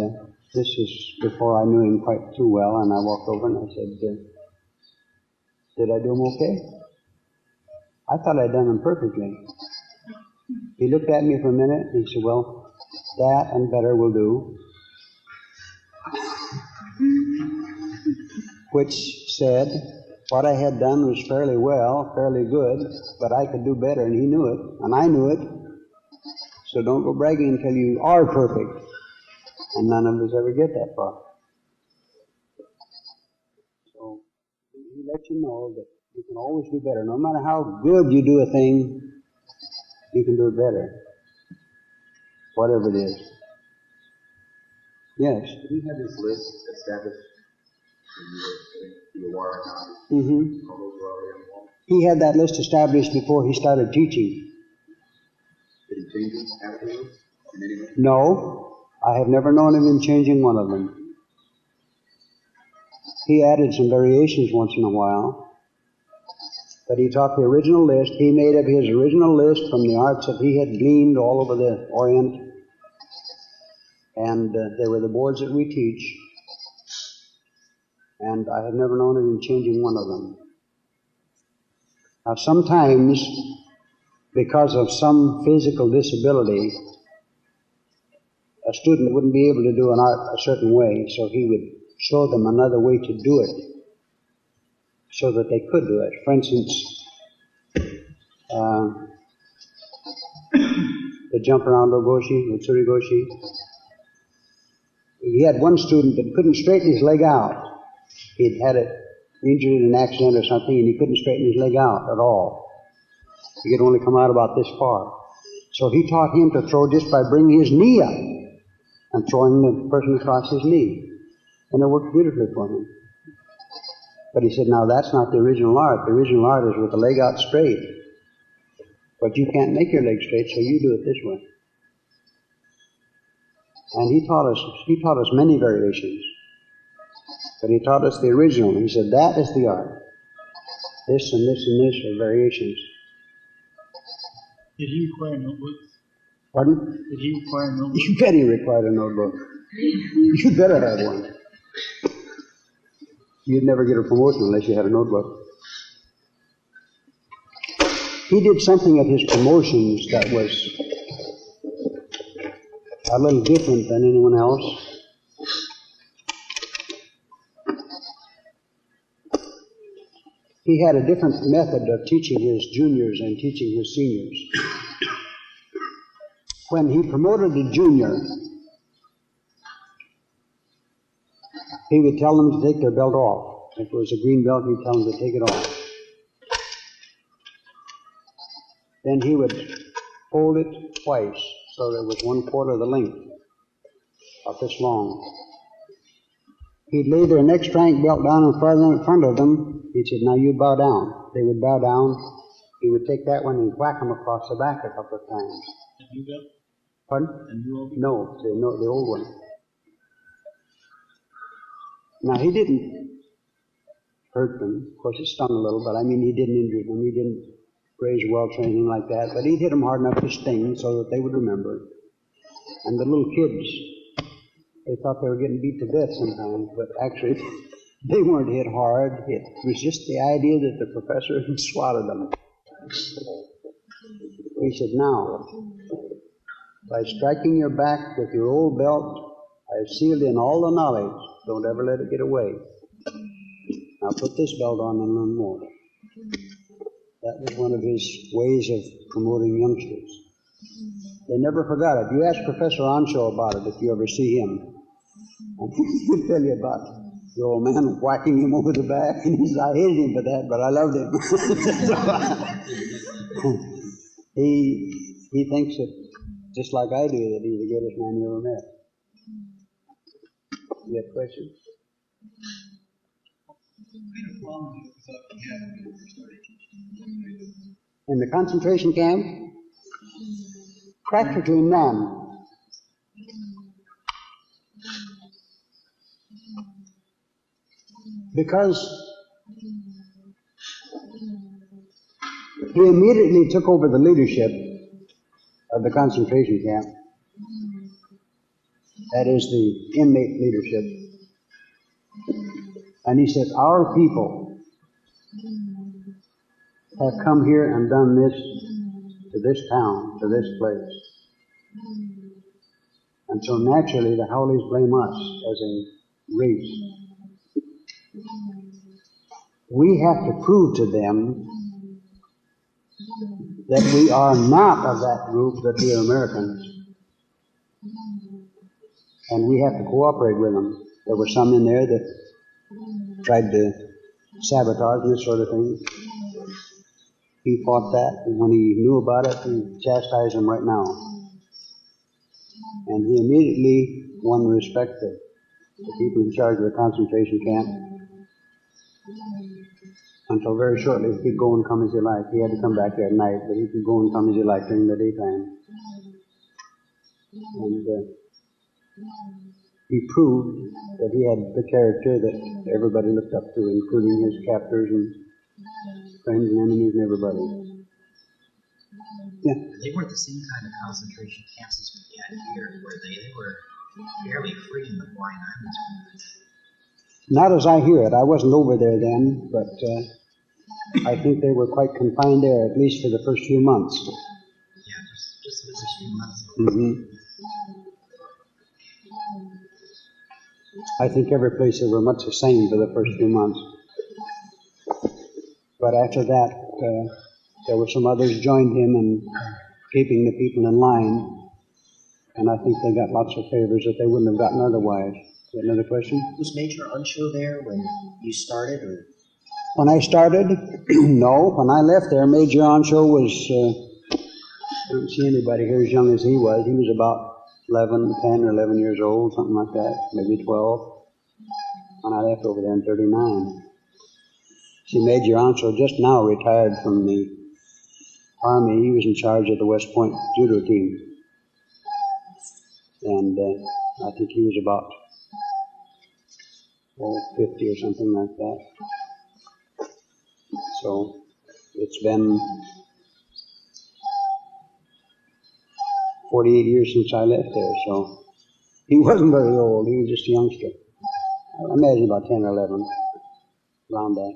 this is before I knew him quite too well, and I walked over and I said, did I do them okay? I thought I'd done them perfectly. He looked at me for a minute and he said, well, that and better will do. Which said, what I had done was fairly well, fairly good, but I could do better, and he knew it, and I knew it. So don't go bragging until you are perfect. And none of us ever get that far. So he lets you know that you can always do better. No matter how good you do a thing, you can do it better. Whatever it is. Yes? Did he have his list established when you were Mm-hmm. all those were already on the wall? He had that list established before he started teaching. Did he change it afterwards? No. I have never known of him changing one of them. He added some variations once in a while, but he taught the original list. He made up his original list from the arts that he had gleaned all over the Orient, and they were the boards that we teach, and I have never known of him changing one of them. Now sometimes, because of some physical disability, a student wouldn't be able to do an art a certain way, so he would show them another way to do it so that they could do it. For instance, the jump around Rogoshi, the Tsurigoshi. He had one student that couldn't straighten his leg out. He'd had it injured in an accident or something, and he couldn't straighten his leg out at all. He could only come out about this far. So he taught him to throw just by bringing his knee up and throwing the person across his knee. And it worked beautifully for him. But he said, now that's not the original art. The original art is with the leg out straight. But you can't make your leg straight, so you do it this way. And he taught us many variations. But he taught us the original. He said, that is the art. This and this and this are variations. Did he require notebooks? Pardon? Did he require notebooks? You bet he required a notebook. You better have one. You'd never get a promotion unless you had a notebook. He did something at his promotions that was a little different than anyone else. He had a different method of teaching his juniors and teaching his seniors. When he promoted a junior, he would tell them to take their belt off. If it was a green belt, he'd tell them to take it off. Then he would fold it twice, so there was 1/4 the length, about this long. He'd lay their next rank belt down in front of them. He said, now you bow down. They would bow down. He would would take that one and whack him across the back a couple of times. And you go? Pardon? And you will be? No, the old one. Now, he didn't hurt them. Of course, it stung a little, but I mean, he didn't injure them. He didn't raise welts or anything like that. But he'd hit them hard enough to sting so that they would remember it. And the little kids, they thought they were getting beat to death sometimes, but actually, they weren't hit hard. It was just the idea that the professor had swatted them. He said, now, by striking your back with your old belt, I have sealed in all the knowledge. Don't ever let it get away. Now put this belt on and learn more. That was one of his ways of promoting youngsters. They never forgot it. You ask Professor Onshaw about it if you ever see him. And he'll tell you about the old man whacking him over the back. And he says, I hated him for that, but I loved him. He thinks that, just like I do, that he's the greatest man you ever met. You have questions? What kind of problems did Okazaki have when you first started teaching? In the concentration camp? Practically none. Because he immediately took over the leadership of the concentration camp. That is the inmate leadership. And he said, our people have come here and done this to this town, to this place. And so naturally the Howleys blame us as a race. We have to prove to them that we are not of that group, that we are Americans. And we have to cooperate with them. There were some in there that tried to sabotage and this sort of thing. He fought that, and when he knew about it, he chastised them right now. And he immediately won the respect of the people in charge of the concentration camp. Until very shortly, he could go and come as he liked. He had to come back there at night, but he could go and come as he liked during the daytime. And he proved that he had the character that everybody looked up to, including his captors and friends and enemies and everybody. Yeah. They weren't the same kind of concentration camps as we had here, were they? They were fairly free in the Hawaiian Islands. Not as I hear it. I wasn't over there then, but I think they were quite confined there, at least for the first few months. Yeah, just the first few months. Mm-hmm. I think every place they were much the same for the first few months. But after that, there were some others joined him in keeping the people in line, and I think they got lots of favors that they wouldn't have gotten otherwise. Another question? Was Major Unshow there when you started, or? When I started, no. When I left there, Major Onshaw was, I don't see anybody here as young as he was. He was about 10 or 11 years old, something like that, maybe 12. When I left over there in 39. See, Major Onshaw just now retired from the Army. He was in charge of the West Point judo team. And I think he was about 50 or something like that. So it's been 48 years since I left there, so he wasn't very old. He was just a youngster. I imagine about 10 or 11, around that.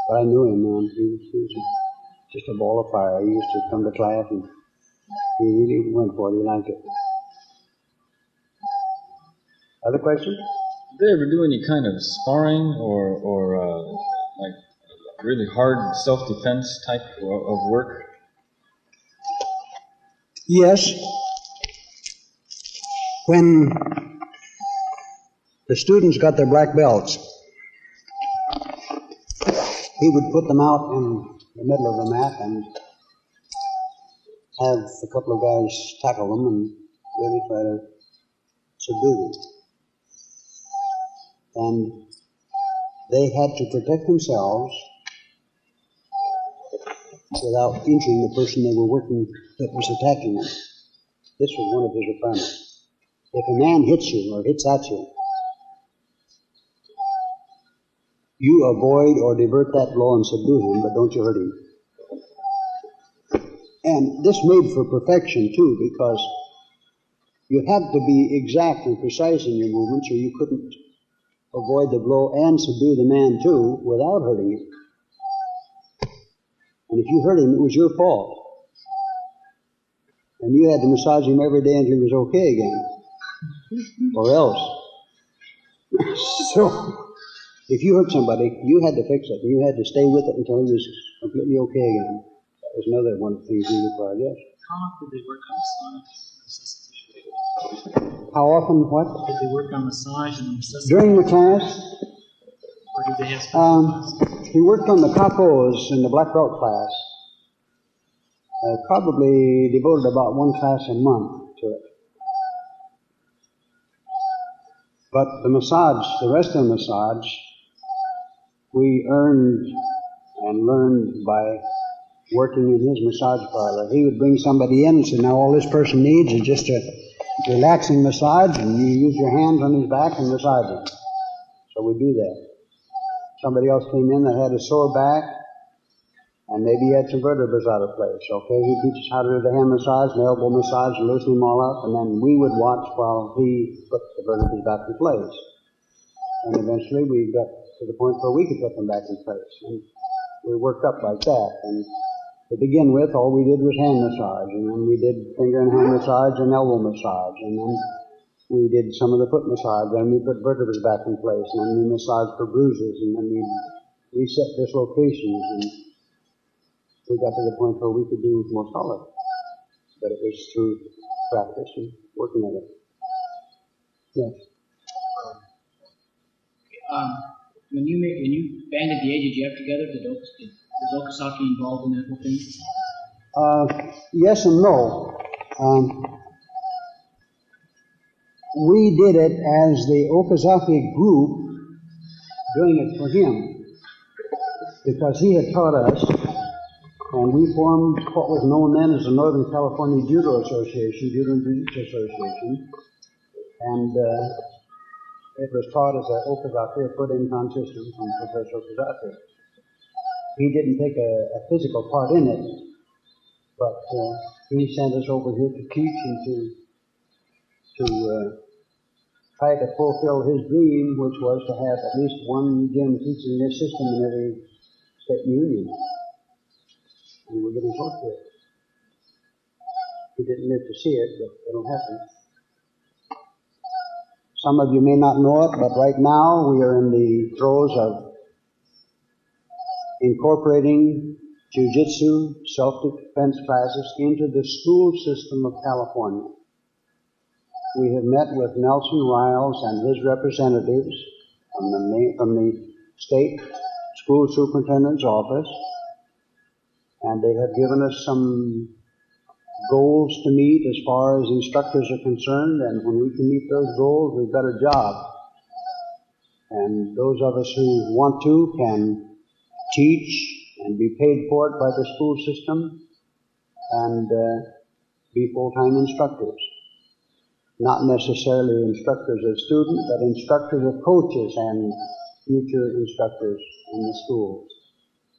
But I knew him, man. He was just a ball of fire. He used to come to class and he really went for it. He liked it. Other questions? Did they ever do any kind of sparring or like really hard self-defense type of work? Yes. When the students got their black belts, he would put them out in the middle of the mat and have a couple of guys tackle them and really try to subdue them. And they had to protect themselves without injuring the person they were working that was attacking them. This was one of his requirements. If a man hits you or hits at you, you avoid or divert that blow and subdue him, but don't you hurt him. And this made for perfection too, because you had to be exact and precise in your movements, or you couldn't avoid the blow and subdue the man too without hurting him. And if you hurt him, it was your fault. And you had to massage him every day until he was okay again. Or else. So, if you hurt somebody, you had to fix it. You had to stay with it until he was completely okay again. That was another one of the things we required, yes. How often did they work on massage? How often what? Did they work on massage and resuscitation? During the class, Or did they have special classes? he worked on the capos in the black belt class. Probably devoted about one class a month to it. But the massage, the rest of the massage, we earned and learned by working in his massage parlor. He would bring somebody in and say, now all this person needs is just a relaxing massage, and you use your hands on his back and massage him. So we do that. Somebody else came in that had a sore back, and maybe he had some vertebrae out of place. Okay, he'd teach us how to do the hand massage and elbow massage and loosen them all up, and then we would watch while he put the vertebrae back in place. And eventually we got to the point where we could put them back in place. And we worked up like that. And to begin with, all we did was hand massage, and then we did finger and hand massage and elbow massage, and then we did some of the foot massage, then we put vertebrae back in place, and then we massaged for bruises, and then we reset dislocations, and we got to the point where we could do more solid. But it was through practice and working at it. Yes. When you banded the AJGF together, was Okazaki involved in that whole thing? Yes and no. We did it as the Okazaki group doing it for him, because he had taught us, and we formed what was known then as the Northern California Judo Association, Judo and Jiu-Jitsu Association, and it was taught as an Okazaki, a put-in-con system from Professor Okazaki. He didn't take a physical part in it, but he sent us over here to teach and to try to fulfill his dream, which was to have at least one gym teaching this system in every state union. And we're getting close to it. We didn't live to see it, but it'll happen. Some of you may not know it, but right now we are in the throes of incorporating jiu-jitsu self-defense classes into the school system of California. We have met with Nelson Riles and his representatives from the state school superintendent's office, and they have given us some goals to meet as far as instructors are concerned, and when we can meet those goals, we've got a job. And those of us who want to can teach and be paid for it by the school system and be full-time instructors. Not necessarily instructors of students, but instructors of coaches and future instructors in the schools.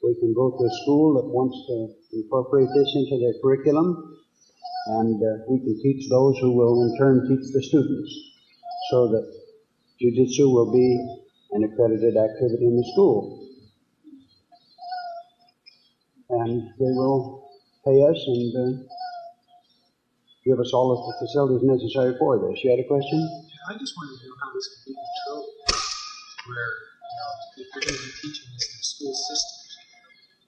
We can go to a school that wants to incorporate this into their curriculum, and we can teach those who will in turn teach the students, so that jiu-jitsu will be an accredited activity in the school. And they will pay us and give us all of the facilities necessary for this. You had a question? I just wanted to know how this can be controlled, where, if you're going to be teaching this in the school system,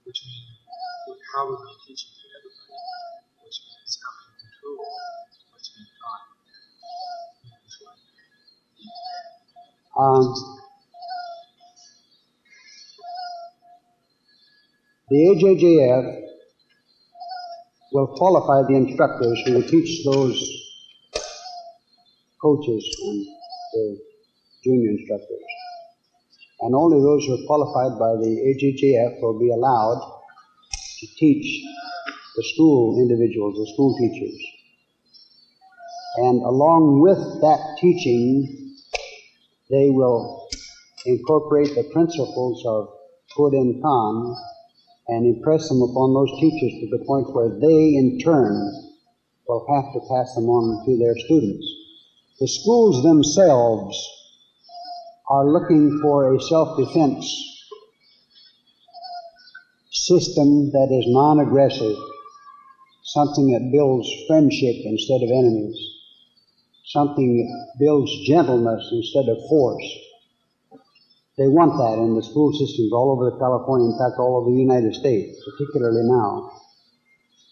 which means we're probably teaching to everybody, which means how can you control what's being taught in this way? The AJJF will qualify the instructors who will teach those coaches and the junior instructors. And only those who are qualified by the AJJF will be allowed to teach the school individuals, the school teachers. And along with that teaching, they will incorporate the principles of good and con and impress them upon those teachers to the point where they, in turn, will have to pass them on to their students. The schools themselves are looking for a self-defense system that is non-aggressive, something that builds friendship instead of enemies, something that builds gentleness instead of force. They want that in the school systems all over California, in fact all over the United States, particularly now.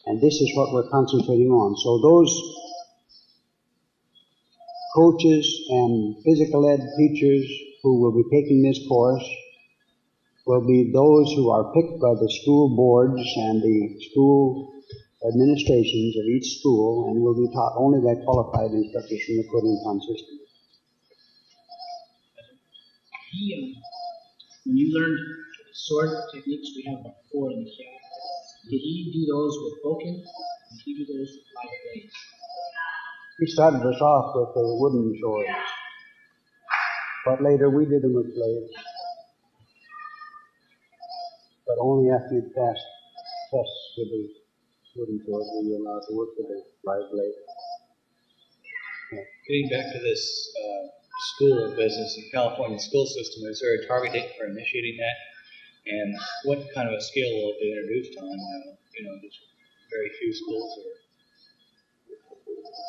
And this is what we're concentrating on. So those coaches and physical ed teachers who will be taking this course will be those who are picked by the school boards and the school administrations of each school, and will be taught only by qualified instructors from the Code and Con system. When you learned sword techniques, we have about 4 in the shop. Did he do those with broken? Did he do those with live blades? He started us off with the wooden swords, but later we did them with blades. But only after you passed tests with the wooden swords were you allowed to work with a live blade. Yeah. Getting back to this school business in California school system, is there a target date for initiating that? And what kind of a scale will it be introduced on? Just very few schools? Or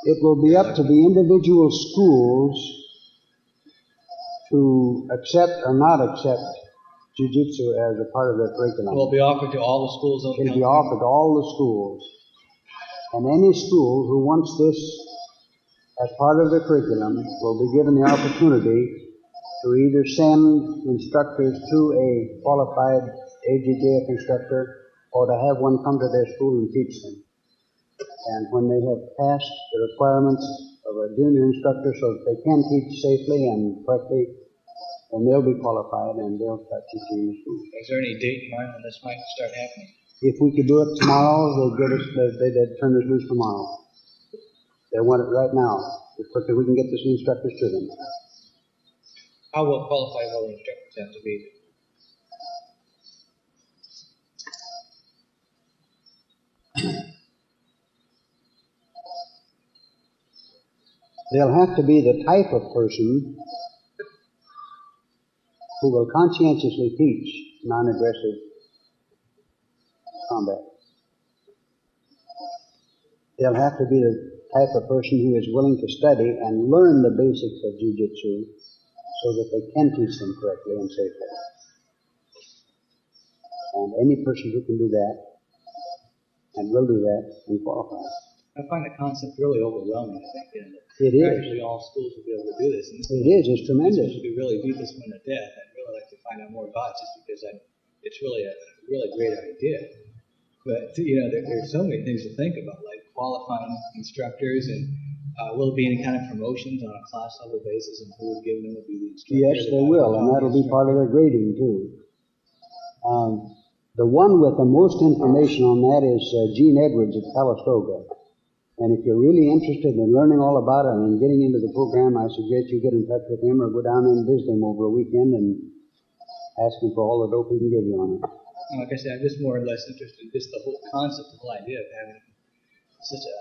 It will be up to the individual schools to accept or not accept Jiu-Jitsu as a part of their curriculum. will it be offered to all the schools? It'll be offered to all the schools. And any school who wants this as part of the curriculum will be given the opportunity to either send instructors to a qualified AJJF instructor or to have one come to their school and teach them. And when they have passed the requirements of a junior instructor so that they can teach safely and correctly, then they'll be qualified and they'll start teaching in the school. Is there any date in mind when this might start happening? If we could do it tomorrow, they'd turn us loose tomorrow. They want it right now, as quickly as we can get this instructors to them. How well qualified will the instructors have to be? They'll have to be the type of person who will conscientiously teach non-aggressive combat. They'll have to be the type of person who is willing to study and learn the basics of Jiu-Jitsu so that they can teach them correctly and safely. And any person who can do that and will do that can qualify. I find the concept really overwhelming. I think It is. practically all schools will be able to do this. And It is. It's tremendous. If we really beat this one to death, I'd really like to find out more about it, just because it's really a really great idea. But there's so many things to think about, like qualifying instructors, and will there be any kind of promotions on a class level basis, and who would give them would be the instructor? Yes, they will, and that'll be part of their grading too. The one with the most information on that is Gene Edwards at Calistoga. And if you're really interested in learning all about it and getting into the program, I suggest you get in touch with him or go down and visit him over a weekend and ask him for all the dope he can give you on it. Like I said, I'm just more or less interested in just the whole concept, the whole idea of having such a...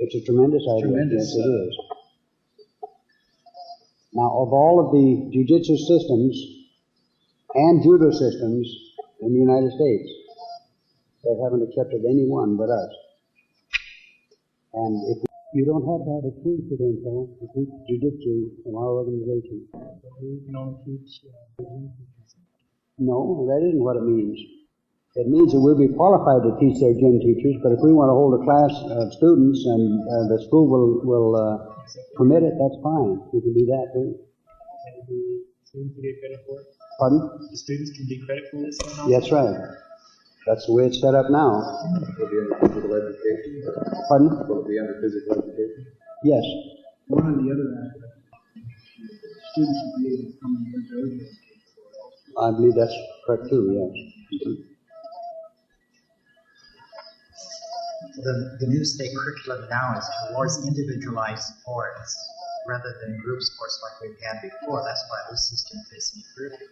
It's a tremendous idea. Tremendous, yes, it is. Now, of all of the jiu-jitsu systems and judo systems in the United States, they haven't accepted any one but us. And if you don't have to have a school credential to teach jiu-jitsu from our organization. You can only teach No, that isn't what it means. It means that we'll be qualified to teach their gym teachers, but if we want to hold a class of students and the school will permit it, that's fine. We can do that too. and the students can get credit for it. Pardon? The students can get credit for this. That's right. That's the way it's set up now. Will it be under physical education? Pardon? Will it be under physical education? Yes. One of the other aspects, students should be able to come and learn earlier. I believe that's correct too, yes. The new state curriculum now is towards individualized sports rather than group sports like we've had before. That's why this system fits me perfectly.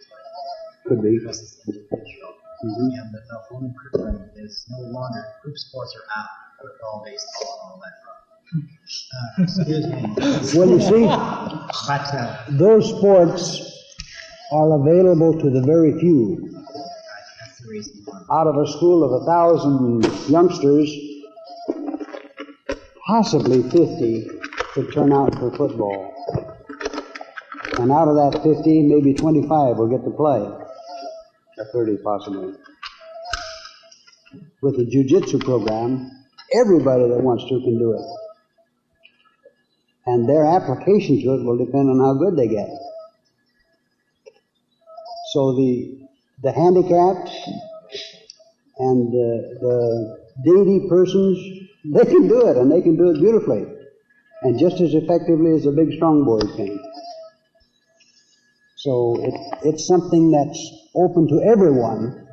Could be. Because it's individual. And the whole new curriculum is no longer, group sports are out, football, baseball, and all that. Excuse me. Well, you see, But those sports are available to the very few. that's the reason why. Out of a school of 1,000 youngsters, possibly 50 could turn out for football. And out of that 50, maybe 25 will get to play. Or 30 possibly. With the jiu-jitsu program, everybody that wants to can do it. And their application to it will depend on how good they get. So the handicapped and the dainty persons, they can do it, and they can do it beautifully. And just as effectively as a big strong boy can. So it's something that's open to everyone,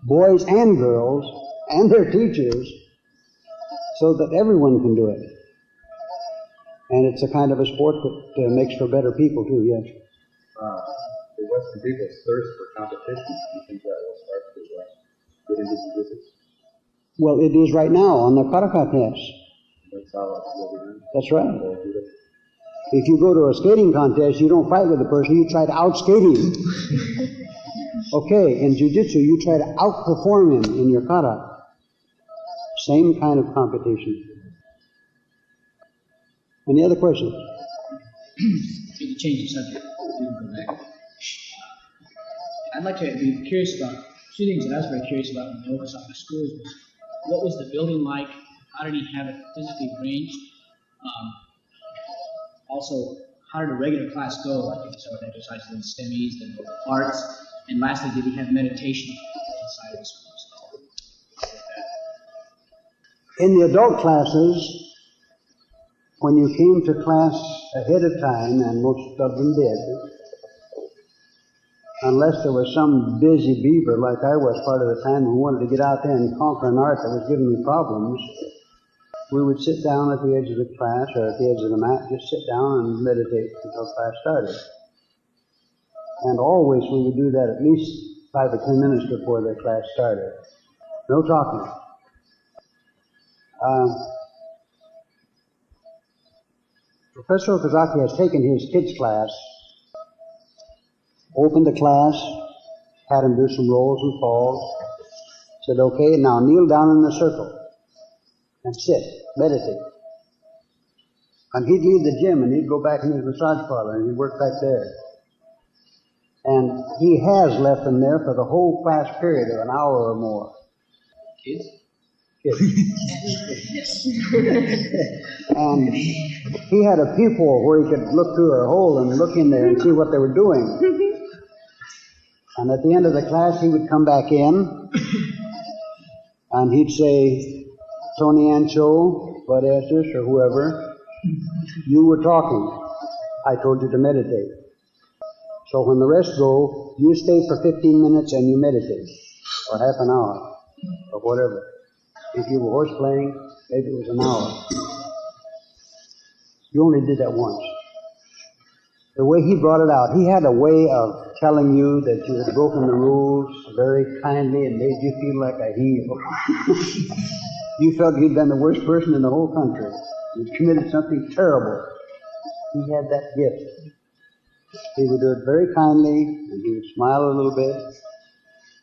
boys and girls, and their teachers, so that everyone can do it. And it's a kind of a sport that makes for better people too, yes. The Western people's thirst for competition, do you think that will start to get into statistics? Well, it is right now on the Karaka test. That's how it will be done? That's right. If you go to a skating contest, you don't fight with the person, you try to outskate him. Okay, in jiu-jitsu, you try to outperform him in your kata. Same kind of competition. Any other questions? To change the subject, we can go back. I'd like to be curious about two things that I was very curious about in the Okazaki schools was what was the building like? How did he have it physically arranged? Also, how did a regular class go? Like if there were exercises in STEMIs and arts, and lastly, did he have meditation inside of the schools? In the adult classes, when you came to class ahead of time, and most of them did, unless there was some busy beaver like I was part of the time who wanted to get out there and conquer an art that was giving me problems, we would sit down at the edge of the class or at the edge of the mat, just sit down and meditate until class started. And always we would do that at least 5 or 10 minutes before the class started. No talking. Professor Okazaki has taken his kids' class, opened the class, had him do some rolls and falls, said, okay, now kneel down in a circle and sit, meditate. And he'd leave the gym and he'd go back in his massage parlor and he'd work back there. And he has left them there for the whole class period of an hour or more. Kids? Kids. And he had a peephole where he could look through a hole and look in there and see what they were doing. And at the end of the class, he would come back in and he'd say, Tony Ancho, Bud Estes, or whoever, you were talking. I told you to meditate. So when the rest go, you stay for 15 minutes and you meditate, or half an hour, or whatever. If you were horse playing, maybe it was an hour. You only did that once. The way he brought it out, he had a way of telling you that you had broken the rules very kindly and made you feel like a hero. You felt you'd been the worst person in the whole country. You'd committed something terrible. He had that gift. He would do it very kindly, and he would smile a little bit,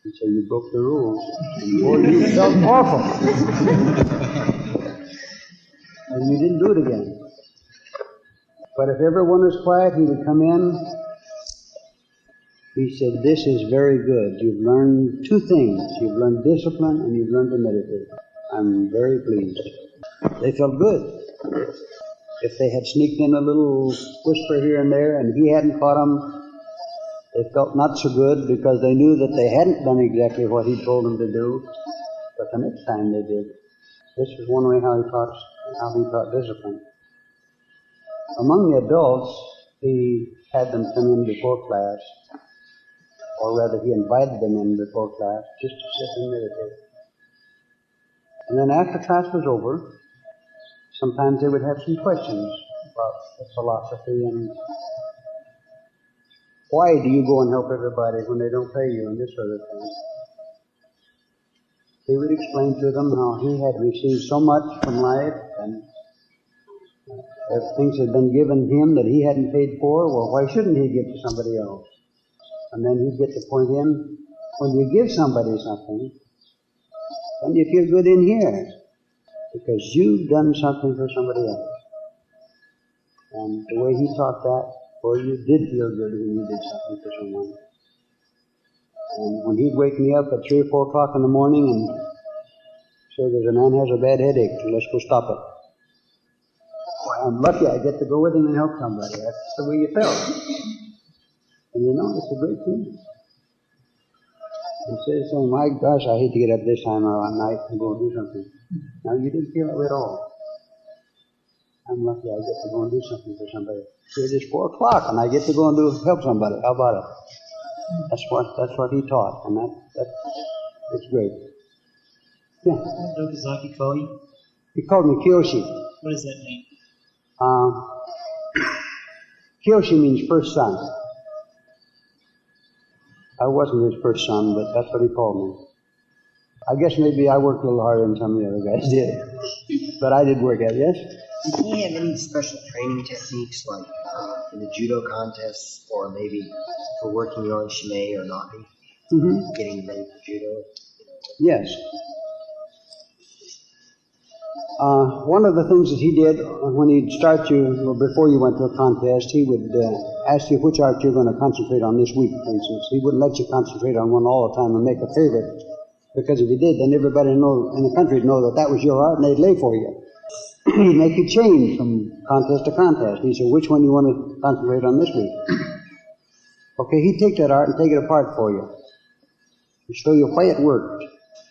and say, you broke the rules. And boy, you felt awful. And you didn't do it again. But if everyone was quiet, he would come in. He said, this is very good. You've learned 2 things. You've learned discipline and you've learned to meditate. I'm very pleased. They felt good. If they had sneaked in a little whisper here and there and he hadn't caught them, they felt not so good because they knew that they hadn't done exactly what he told them to do. But the next time they did. This is one way how he taught discipline. Among the adults, he had them come in before class, or rather he invited them in before class just to sit and meditate. And then after class was over, sometimes they would have some questions about the philosophy and why do you go and help everybody when they don't pay you and this sort of thing. He would explain to them how he had received so much from life and if things had been given him that he hadn't paid for, well, why shouldn't he give to somebody else? And then he'd get the point in, when you give somebody something, then you feel good in here because you've done something for somebody else. And the way he taught that, well, you did feel good when you did something for someone. And when he'd wake me up at 3 or 4 o'clock in the morning and say, there's a man has a bad headache, let's go stop it. Well, I'm lucky I get to go with him and help somebody. That's the way you felt. And you know, it's a great thing. Instead of saying, my gosh, I hate to get up this time of night and go and do something. Now, you didn't feel that way at all. I'm lucky I get to go and do something for somebody. Here it is 4 o'clock and I get to go and help somebody. How about it? That's what he taught, and it's great. Yeah. What did Okazaki call you? He called me Kiyoshi. What does that mean? Kiyoshi means first son. I wasn't his first son, but that's what he called me. I guess maybe I worked a little harder than some of the other guys did. But I did work at it, yes? Did he have any special training techniques, like in the judo contests, or maybe for working on shimei or nagi, getting ready for judo? Yes. One of the things that he did when he'd start you, or before you went to a contest, he would ask you which art you're going to concentrate on this week, for instance. He wouldn't let you concentrate on one all the time and make a favorite, because if you did, then everybody in the country would know that was your art and they'd lay for you. He'd make you change from contest to contest. He said, which one you want to concentrate on this week? Okay, he'd take that art and take it apart for you. He'd show you why it worked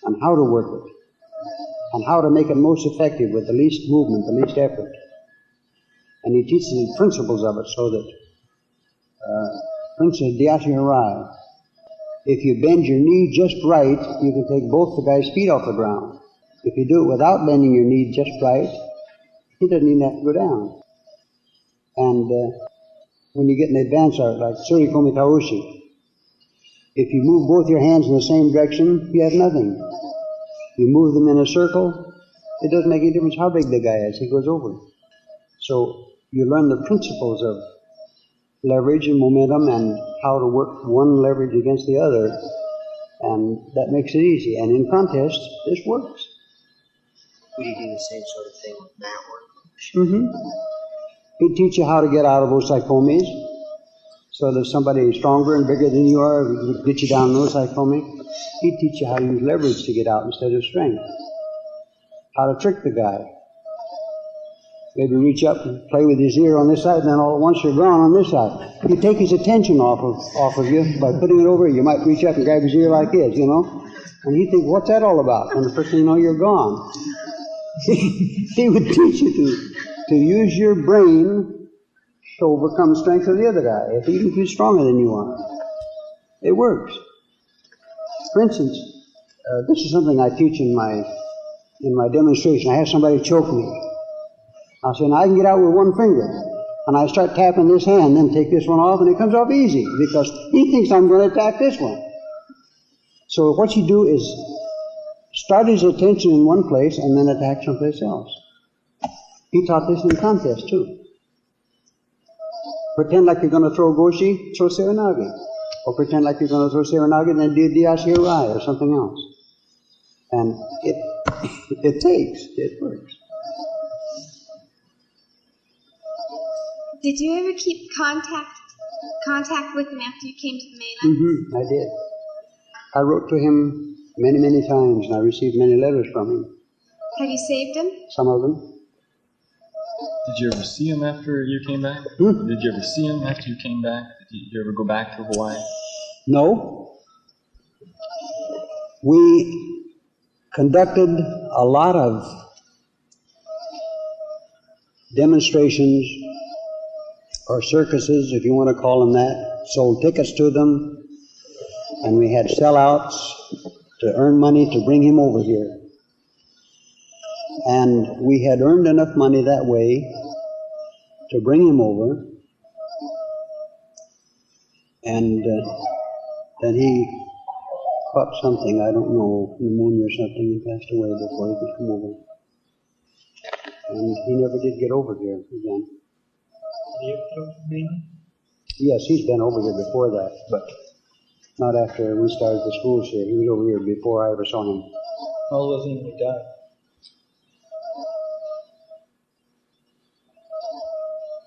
and how to work it and how to make it most effective with the least movement, the least effort. And he teaches the principles of it so that, for instance, Diashi Harai, if you bend your knee just right, you can take both the guy's feet off the ground. If you do it without bending your knee just right, he doesn't even have to go down. And when you get an advanced art like Surikomi Taoshi, if you move both your hands in the same direction, you have nothing. You move them in a circle, it doesn't make any difference how big the guy is, he goes over. So you learn the principles of leverage and momentum and how to work one leverage against the other, and that makes it easy. And in contests, this works. Would you do the same sort of thing with mat work? He'd teach you how to get out of osaikomis, so that if somebody is stronger and bigger than you are, he'd get you down in osaikomi. He'd teach you how to use leverage to get out instead of strength. How to trick the guy. Maybe reach up and play with his ear on this side, and then all at once you're gone on this side. You take his attention off of you by putting it over. You might reach up and grab his ear like this, you know, and he'd think, what's that all about? And the first thing you know, you're gone. He would teach you to use your brain to overcome the strength of the other guy, even if he's stronger than you are. It works. For instance, this is something I teach in my demonstration. I have somebody choke me. I say, now I can get out with one finger. And I start tapping this hand, then take this one off, and it comes off easy, because he thinks I'm going to attack this one. So what you do is start his attention in one place and then attack someplace else. He taught this in contest too. Pretend like you're going to throw goshi, throw serenagi. Or pretend like you're going to throw serenagi and then do diashi harai or something else. And it works. Did you ever keep contact with him after you came to the mainland? I did. I wrote to him many, many times, and I received many letters from him. Have you saved him? Some of them. Did you ever see him after you came back? Did you ever see him after you came back? Did you ever go back to Hawaii? No. We conducted a lot of demonstrations or circuses, if you want to call them that, sold tickets to them, and we had sellouts to earn money to bring him over here. And we had earned enough money that way to bring him over. And then he caught something, I don't know, pneumonia or something. He passed away before he could come over. And he never did get over here again. Yes, he's been over here before that, but not after we started the schools here. He was over here before I ever saw him. How old was he when he died?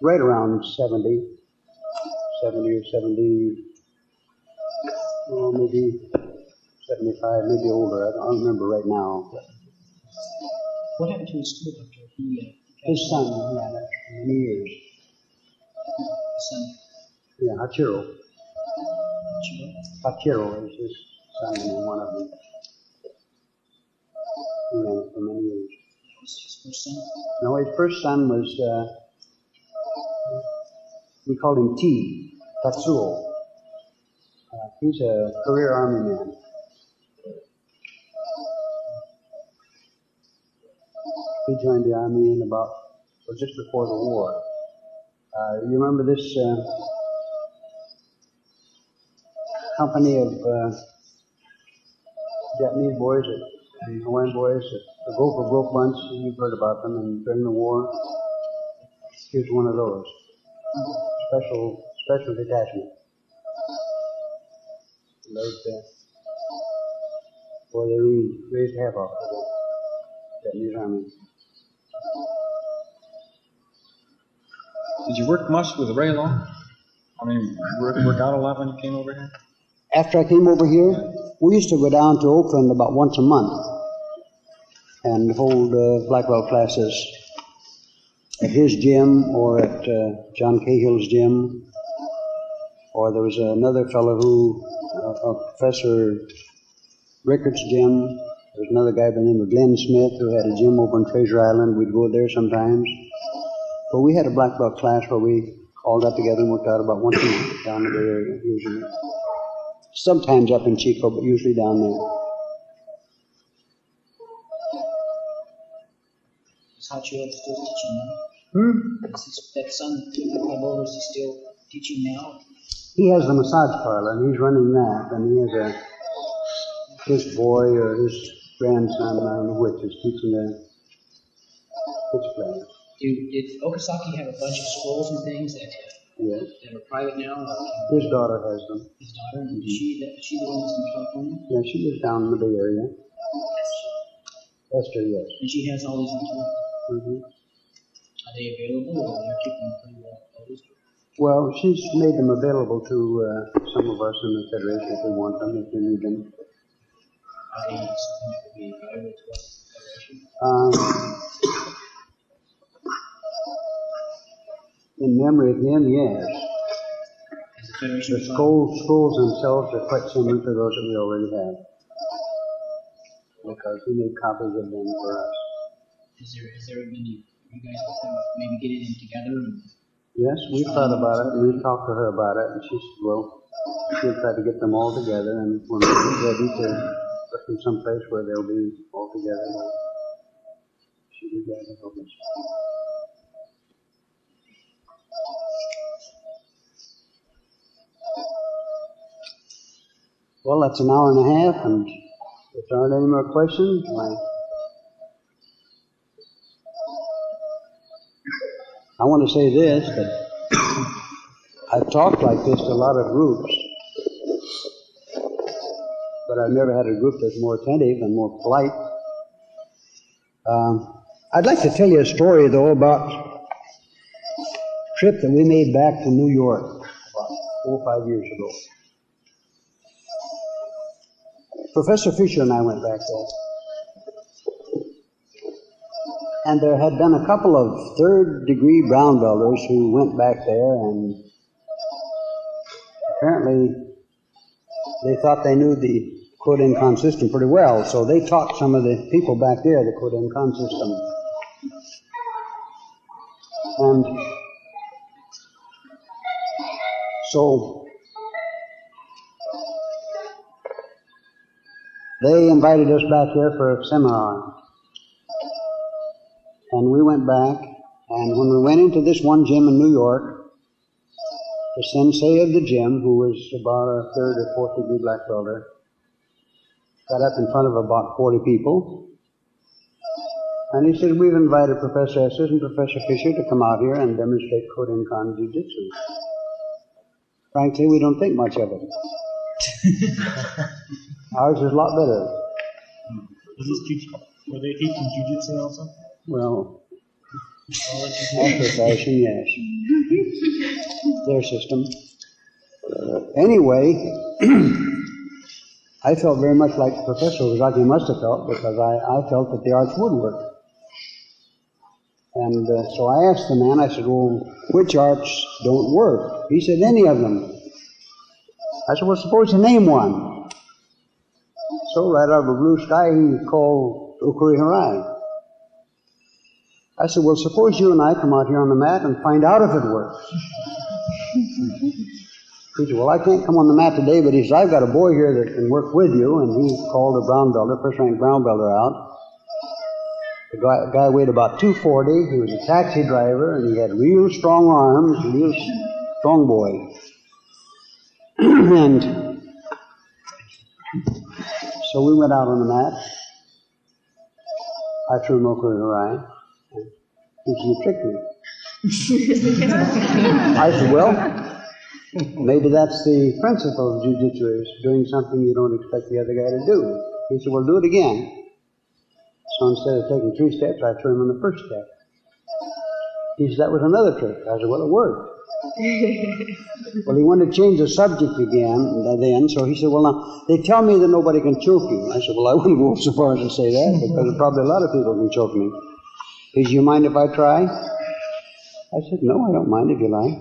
Right around 70 or 70, oh, maybe 75, maybe older. I don't remember right now. But What happened to his school doctor? his son ran it for many years. Son. Yeah, Hachiro. Hachiro is his son, and one of them. He ran it for many years. Was his first son? No, his first son was, we called him T, Tatsuo. He's a career Army man. He joined the Army in about, well, just before the war. You remember this company of Japanese boys and Hawaiian boys that go for broke bunch? You've heard about them, and during the war, here's one of those. Special detachment. Boy, they raised havoc for the Japanese Army. Did you work much with Ray long? I mean, work out a lot when you came over here? After I came over here, we used to go down to Oakland about once a month and hold black belt classes at his gym or at John Cahill's gym. Or there was another fellow Professor Rickard's gym. There was another guy by the name of Glenn Smith who had a gym over on Treasure Island. We'd go there sometimes. But we had a black belt class where we all got together and worked out about once a month down in the Bay Area, usually. Sometimes up in Chico, but usually down there. Is Hachiro still teaching now? Is that son that came over, is he still teaching now? He has the massage parlor, and he's running that, and he has his boy or his grandson, I don't know which, is teaching the pitch players. Did Okazaki have a bunch of schools and things that are private now? His daughter has them. His daughter? Mm-hmm. Is she the one that's in California? Yeah, she lives down in the Bay Area. Esther, yes. And she has all these materials? Mm-hmm. Are they available, or they're keeping them pretty well closed? Well, she's made them available to some of us in the Federation if they want them, if they need them. Are they something that would be valuable to us in the Federation? In memory of him, yes. The scrolls themselves are quite similar to those that we already have, because he made copies of them for us. Is there any, you guys maybe getting them together? Yes, we thought about it, and we talked to her about it, and she said, well, she'll try to get them all together, and when we're ready to put them someplace where they'll be all together, she'll be glad to help us. Well, that's an hour and a half, and if there aren't any more questions, I want to say this, that I've talked like this to a lot of groups, but I've never had a group that's more attentive and more polite. I'd like to tell you a story, though, about a trip that we made back to New York about 4 or 5 years ago. Professor Fisher and I went back there. And there had been a couple of third-degree brown belters who went back there, and apparently they thought they knew the quote-in-con system pretty well, so they taught some of the people back there the quote-in-con system. And so they invited us back here for a seminar. And we went back, and when we went into this one gym in New York, the sensei of the gym, who was about a 3rd or 4th degree black belter, got up in front of about 40 people, and he said, we've invited Professor Estes and Professor Fisher to come out here and demonstrate Kodokan Jiu-Jitsu. Frankly, we don't think much of it. Ours is a lot better. Were they teaching Jiu-Jitsu also? Well, after fashion, yes. Their system. Anyway, I felt very much like Professor Okazaki must have felt, because I felt that the arts would work. And so I asked the man, I said, well, which arts don't work? He said, any of them. I said, well, suppose you name one. So right out of the blue sky, he called Ukuri Harai. I said, well, suppose you and I come out here on the mat and find out if it works. He said, well, I can't come on the mat today, but he said, I've got a boy here that can work with you, and he called a brown belter, first-rank brown belter out. The guy weighed about 240, he was a taxi driver, and he had real strong arms, real strong boy. And so we went out on the mat. I threw him over the right. He said, you tricked me. I said, well, maybe that's the principle of Jiu-Jitsu, is doing something you don't expect the other guy to do. He said, well, do it again. So instead of taking 3 steps, I threw him on the first step. He said, that was another trick. I said, well, it worked. Well, he wanted to change the subject again then, so he said, well, now, they tell me that nobody can choke you. I said, well, I wouldn't go so far as to say that, because probably a lot of people can choke me. He said, you mind if I try? I said, no, I don't mind if you like.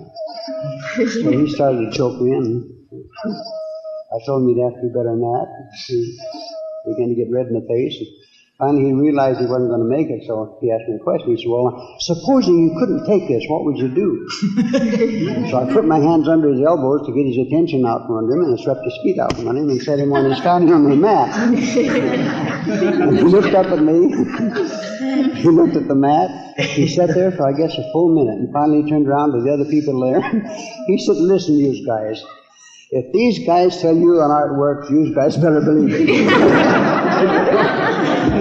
So he started to choke me, and I told him he'd have to do better than that. He began to get red in the face. Finally, he realized he wasn't going to make it, so he asked me a question. He said, well, supposing you couldn't take this, what would you do? So I put my hands under his elbows to get his attention out from under him, and I swept his feet out from under him and set him when he's standing on the mat. And he looked up at me. He looked at the mat. He sat there for, I guess, a full minute, and finally he turned around to the other people there. He said, listen, you guys. If these guys tell you an art works, you guys better believe it.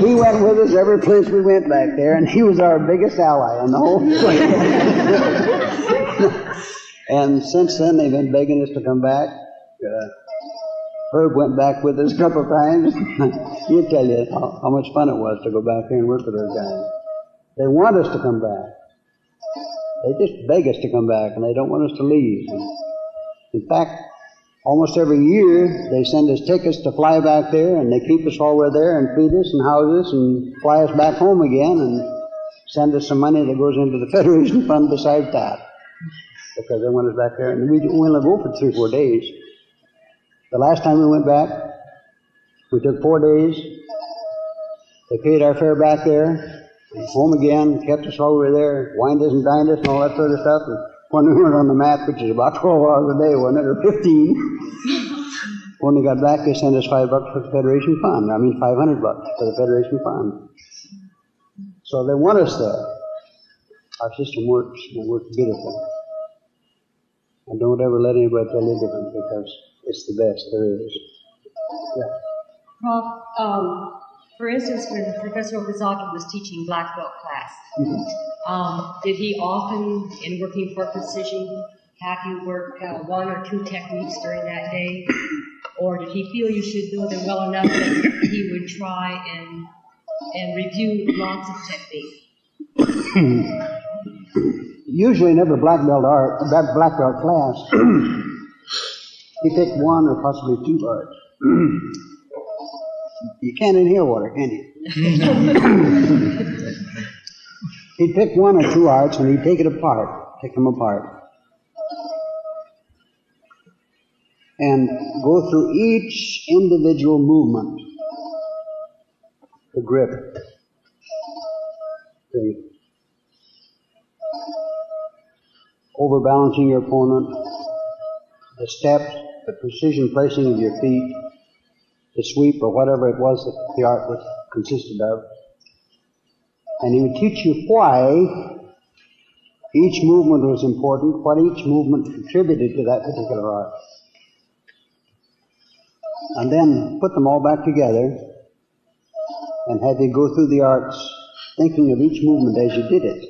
He went with us every place we went back there, and he was our biggest ally in the whole place. And since then, they've been begging us to come back. Herb went back with us a couple of times. He'll tell you how much fun it was to go back there and work with those guys. They want us to come back. They just beg us to come back, and they don't want us to leave. In fact, almost every year, they send us tickets to fly back there, and they keep us while we're there and feed us and house us and fly us back home again and send us some money that goes into the Federation Fund besides that, because they want us back there. And we only go for 3 or 4 days. The last time we went back, we took 4 days. They paid our fare back there, home again, kept us while we were there, wined us and dined us and all that sort of stuff. And when we went on the mat, which is about 12 hours a day, wasn't it, or 15, when we got back, they sent us $5 for the Federation Fund. I mean, $500 for the Federation Fund. So they want us there. Our system works, and it works beautifully. And don't ever let anybody tell you different, because it's the best there is. Yeah. Prof, for instance, when Professor Okazaki was teaching black belt class, did he often, in working for precision, have you work 1 or 2 techniques during that day? Or did he feel you should know them well enough that he would try and review lots of techniques? Usually in every black belt class, he picked 1 or possibly 2 arts. You can't inhale water, can you? He'd pick 1 or 2 arts and he'd take them apart, and go through each individual movement. The grip, the overbalancing your opponent, the steps, the precision placing of your feet, the sweep or whatever it was that the art consisted of. And he would teach you why each movement was important, what each movement contributed to that particular art. And then put them all back together and have you go through the arts thinking of each movement as you did it,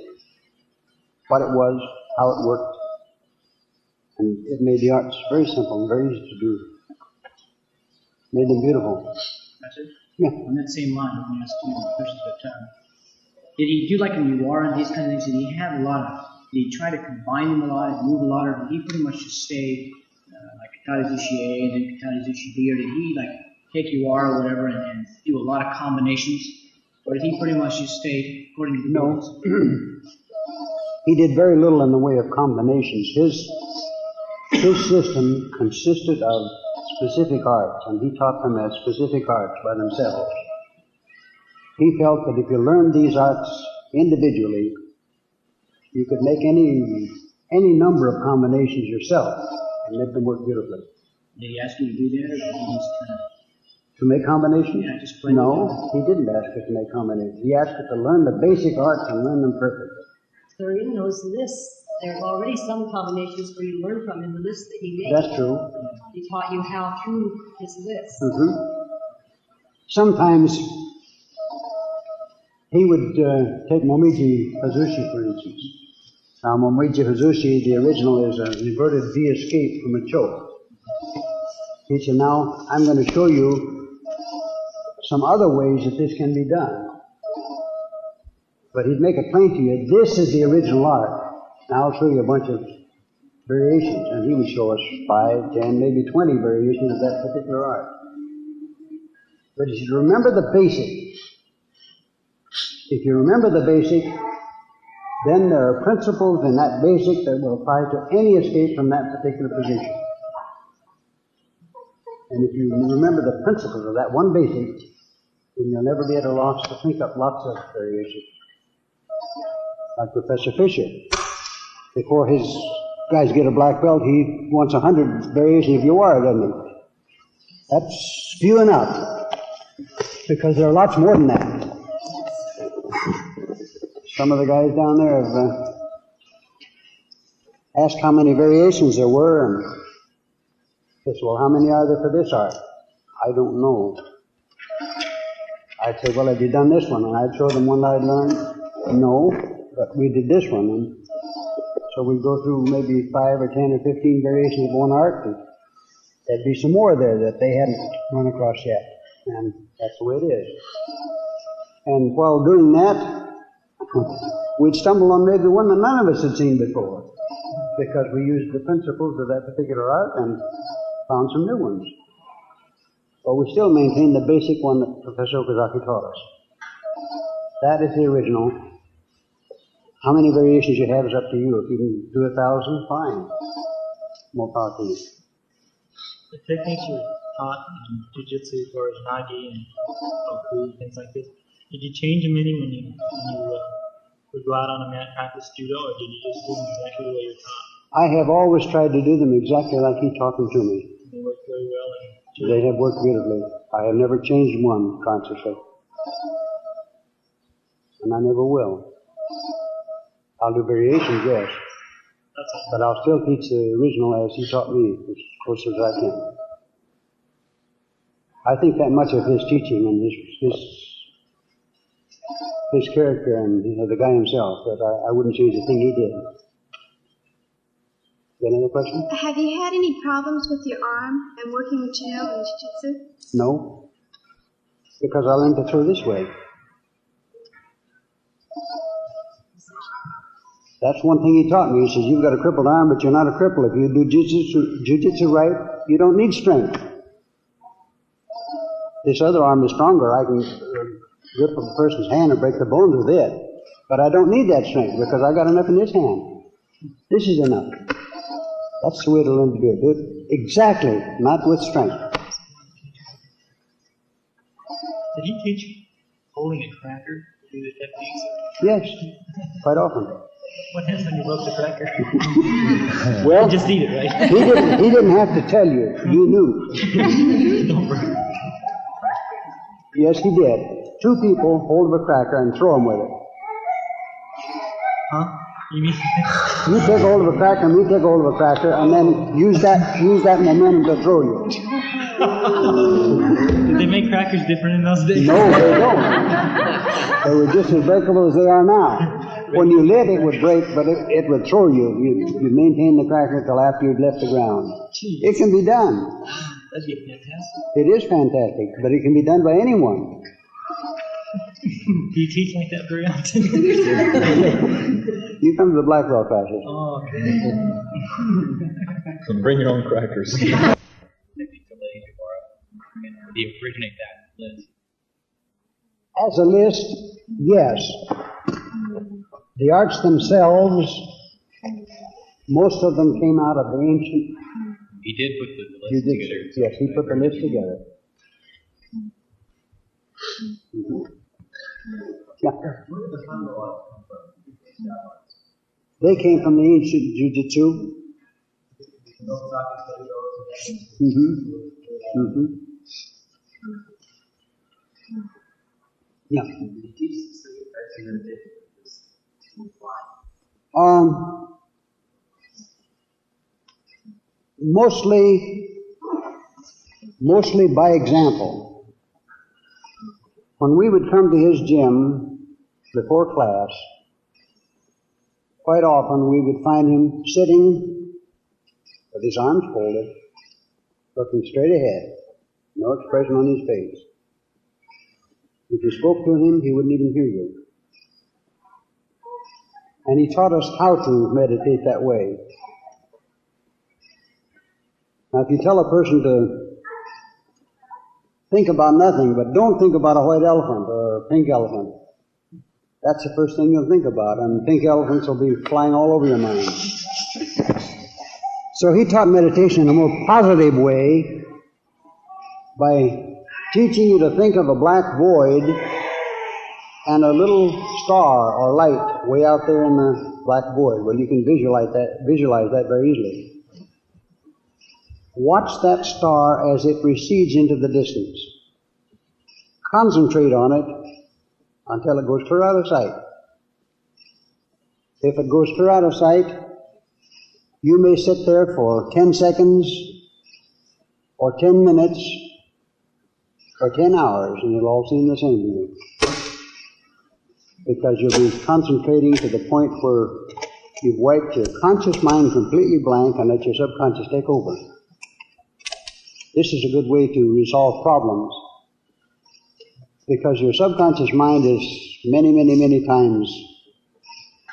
what it was, how it worked. And it made the arts very simple and very easy to do. Made them beautiful. That's it? Yeah. On that same line, let me ask you a question, but did he do like a noir and these kind of things? Did he have a lot of, did he try to combine them a lot and move a lot, or did he pretty much just stay like Katarizushi A and then Katarizushi B, or did he like take UR or whatever and do a lot of combinations? Or did he pretty much just stay according to the rules? He did very little in the way of combinations. His system consisted of specific arts, and he taught them as specific arts by themselves. He felt that if you learned these arts individually, you could make any number of combinations yourself and make them work beautifully. Did he ask you to do that, or did he just to make combinations? Yeah, just play No, he didn't ask us to make combinations. He asked us to learn the basic arts and learn them perfectly. So in those lists, there's already some combinations for you to learn from in the list that he made. That's true. He taught you how through his list. Sometimes he would take Momiji Hazushi, for instance. Now, Momiji Hazushi, the original, is an inverted V escape from a choke. He said, now I'm going to show you some other ways that this can be done. But he'd make it plain to you, this is the original art. Now I'll show you a bunch of variations. And he would show us 5, 10, maybe 20 variations of that particular art. But he said, remember the basic. If you remember the basic, then there are principles in that basic that will apply to any escape from that particular position. And if you remember the principles of that one basic, then you'll never be at a loss to think up lots of variations. Like Professor Fisher. Before his guys get a black belt, he wants 100 variations of UR, doesn't he? That's few enough, because there are lots more than that. Some of the guys down there have asked how many variations there were, and they said, well, how many are there for this art? I don't know. I'd say, well, have you done this one? And I'd show them one I'd learned. No, but we did this one. And so we'd go through maybe 5 or 10 or 15 variations of one art, and there'd be some more there that they hadn't run across yet. And that's the way it is. And while doing that, we'd stumble on maybe one that none of us had seen before, because we used the principles of that particular art and found some new ones. But we still maintain the basic one that Professor Okazaki taught us. That is the original. How many variations you have is up to you. If you can do 1,000, fine. More power to you. The techniques you were taught in jiu-jitsu as far as nagi and oku, things like this, did you change them any when you would go out on a mat practice judo, or did you just do them exactly the way you're taught? I have always tried to do them exactly like he taught them to me. They work very well. They have worked beautifully. I have never changed one consciously. And I never will. I'll do variations, yes. But I'll still teach the original as he taught me, as close as I can. I think that much of his teaching and his character and the guy himself, that I wouldn't change a thing he did. Another question? Have you had any problems with your arm and working with judo and jiu-jitsu? No, because I learned to throw this way. That's one thing he taught me. He says, you've got a crippled arm, but you're not a cripple. If you do jiu-jitsu right, you don't need strength. This other arm is stronger. I can grip a person's hand and break the bones with it. But I don't need that strength because I got enough in this hand. This is enough. That's the way to learn to do it. Do it exactly, not with strength. Did he teach you holding a cracker to do the techniques? Yes, quite often. What happens when you roast a cracker? Well, you just eat it, right? He didn't have to tell you. You knew. Don't burn. Yes, he did. 2 people hold up a cracker and throw him with it. Huh? You mean? You take hold of a cracker, me take hold of a cracker, and then use that momentum to throw you. Did they make crackers different in those days? No, they don't. They were just as breakable as they are now. When you lit, it would break, but it would throw you. You maintain the cracker till after you'd left the ground. It can be done. That'd be fantastic. It is fantastic, but it can be done by anyone. Do you teach like that very often? You come to the Blackwell classes. Oh, okay. So bring your own crackers. Maybe delayed or do you originate that list? As a list, yes. The arts themselves, most of them came out of the ancient. He did put the list together. Yes, he put the list together. Yeah. They came from the ancient jujitsu. Yeah. Mostly by example. When we would come to his gym before class, quite often we would find him sitting with his arms folded, looking straight ahead, no expression on his face. If you spoke to him, he wouldn't even hear you. And he taught us how to meditate that way. Now, if you tell a person to think about nothing, but don't think about a white elephant or a pink elephant, that's the first thing you'll think about, and pink elephants will be flying all over your mind. So he taught meditation in a more positive way by teaching you to think of a black void and a little star or light way out there in the black void. Well, you can visualize that very easily. Watch that star as it recedes into the distance. Concentrate on it until it goes clear out of sight. If it goes clear out of sight, you may sit there for 10 seconds or 10 minutes or 10 hours, and it'll all seem the same to you. Because you'll be concentrating to the point where you've wiped your conscious mind completely blank and let your subconscious take over. This is a good way to resolve problems, because your subconscious mind is many, many, many times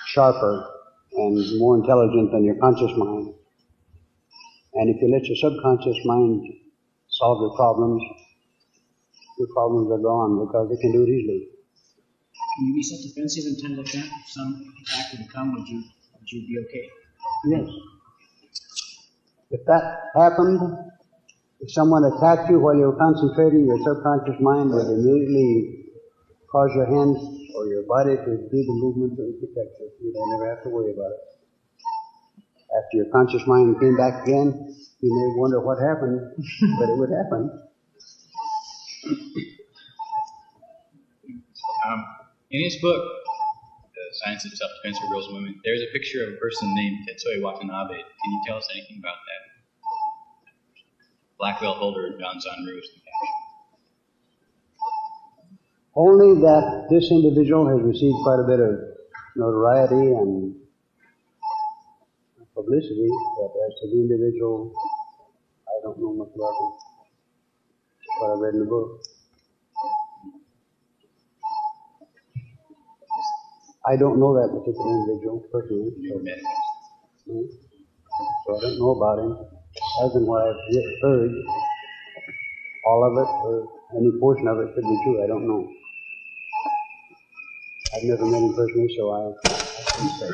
sharper and more intelligent than your conscious mind. And if you let your subconscious mind solve your problems are gone, because it can do it easily. Can you be self-defensive in times like that? If some attack would come, would you be okay? Yes. If that happened, if someone attacked you while you were concentrating, your subconscious mind would immediately cause your hands or your body to do the movement to protect you. You don't ever have to worry about it. After your conscious mind came back again, you may wonder what happened, but it would happen. In his book, The Science of Self-Defense for Girls and Women, there's a picture of a person named Tetsui Watanabe. Can you tell us anything about that? Black belt holder in Danzan Ryu. Only that this individual has received quite a bit of notoriety and publicity, but as to the individual, I don't know much about him. What I read in the book. I don't know that particular individual personally. So I don't know about him. As in what I've heard, all of it or any portion of it could be true. I don't know. I've never met him personally, so I can't say.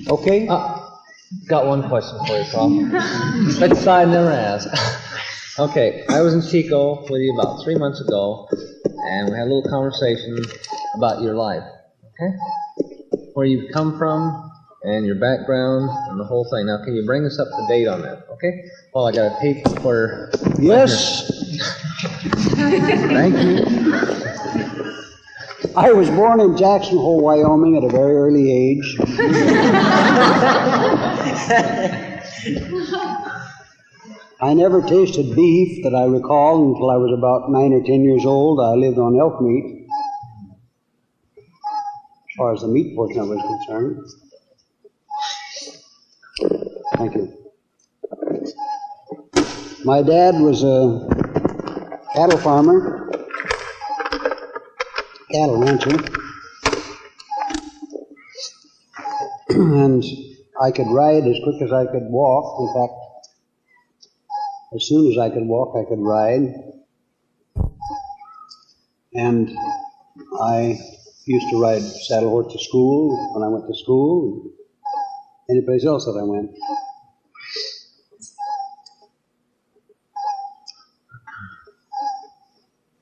Okay. Got one question for you, Prof. That side never asked. Okay, I was in Chico with you about 3 months ago, and we had a little conversation about your life. Okay? Where you've come from, and your background, and the whole thing. Now, can you bring us up to date on that? Okay? Well, I got a tape recorder. Yes. Thank you. I was born in Jackson Hole, Wyoming at a very early age. I never tasted beef that I recall until I was about 9 or 10 years old. I lived on elk meat, as far as the meat portion of it was concerned. Thank you. My dad was a cattle farmer, cattle rancher, and I could ride as quick as I could walk. In fact, as soon as I could walk, I could ride. And I used to ride saddle horse to school when I went to school, and any place else that I went.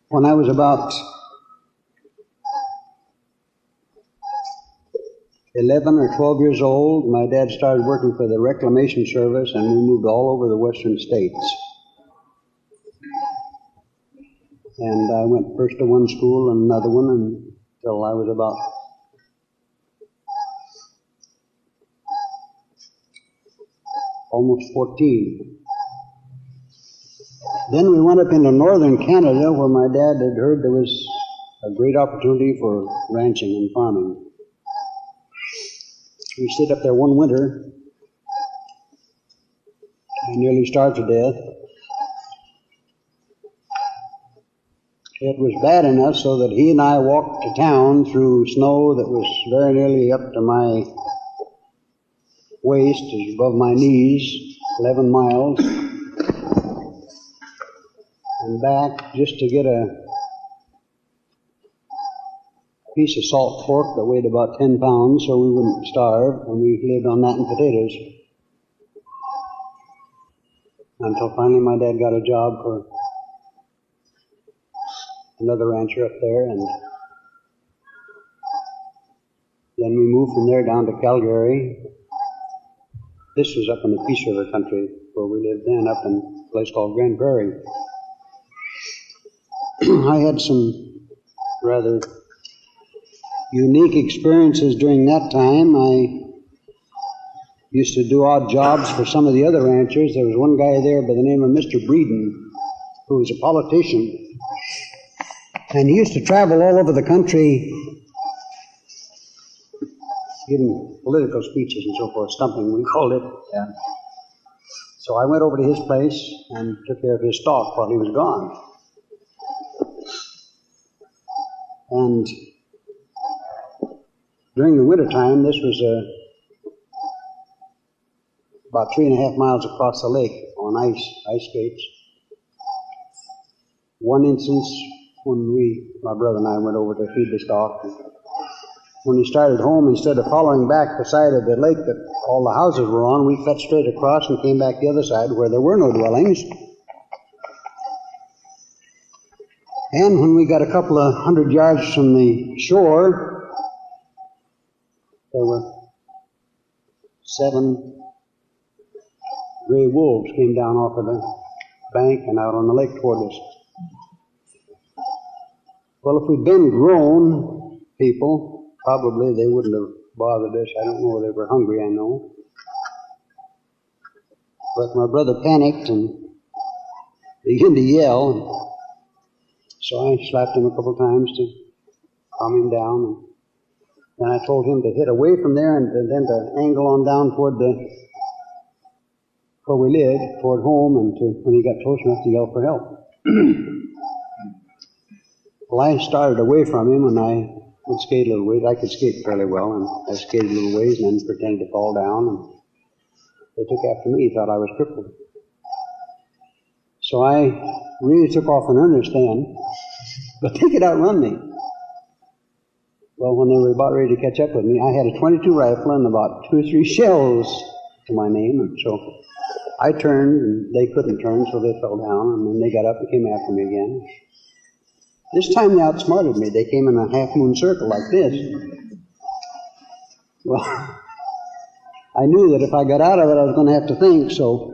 When I was about 11 or 12 years old, my dad started working for the Reclamation Service, and we moved all over the western states. And I went first to one school and another one until I was about almost 14. Then we went up into northern Canada, where my dad had heard there was a great opportunity for ranching and farming. We stayed up there one winter. I nearly starved to death. It was bad enough so that he and I walked to town through snow that was very nearly up to my waist, above my knees, 11 miles, and back just to get a piece of salt pork that weighed about 10 pounds so we wouldn't starve, and we lived on that and potatoes. Until finally my dad got a job for another rancher up there, and then we moved from there down to Calgary. This was up in the Peace River country where we lived then, up in a place called Grand Prairie. I had some rather unique experiences during that time. I used to do odd jobs for some of the other ranchers. There was one guy there by the name of Mr. Breeden, who was a politician. And he used to travel all over the country giving political speeches and so forth, stumping, we called it. Yeah. So I went over to his place and took care of his stock while he was gone. And during the wintertime, this was about 3.5 miles across the lake on ice skates. One instance when my brother and I went over to feed the stock, when we started home, instead of following back the side of the lake that all the houses were on, we cut straight across and came back the other side where there were no dwellings. And when we got a couple of 100 yards from the shore, there were 7 gray wolves came down off of the bank and out on the lake toward us. Well, if we'd been grown people, probably they wouldn't have bothered us. I don't know, they were hungry, I know. But my brother panicked and began to yell. So I slapped him a couple times to calm him down. And then I told him to hit away from there and then to angle on down toward where we lived, toward home, and when he got close enough to yell for help. Well, I started away from him, and I would skate a little ways. I could skate fairly well, and I skated a little ways and then pretended to fall down, and they took after me, thought I was crippled. So I really took off in earnest then, but they could outrun me. Well, when they were about ready to catch up with me, I had a .22 rifle and about 2 or 3 shells to my name, and so I turned, and they couldn't turn, so they fell down, and then they got up and came after me again. This time they outsmarted me. They came in a half-moon circle like this. Well, I knew that if I got out of it, I was going to have to think, so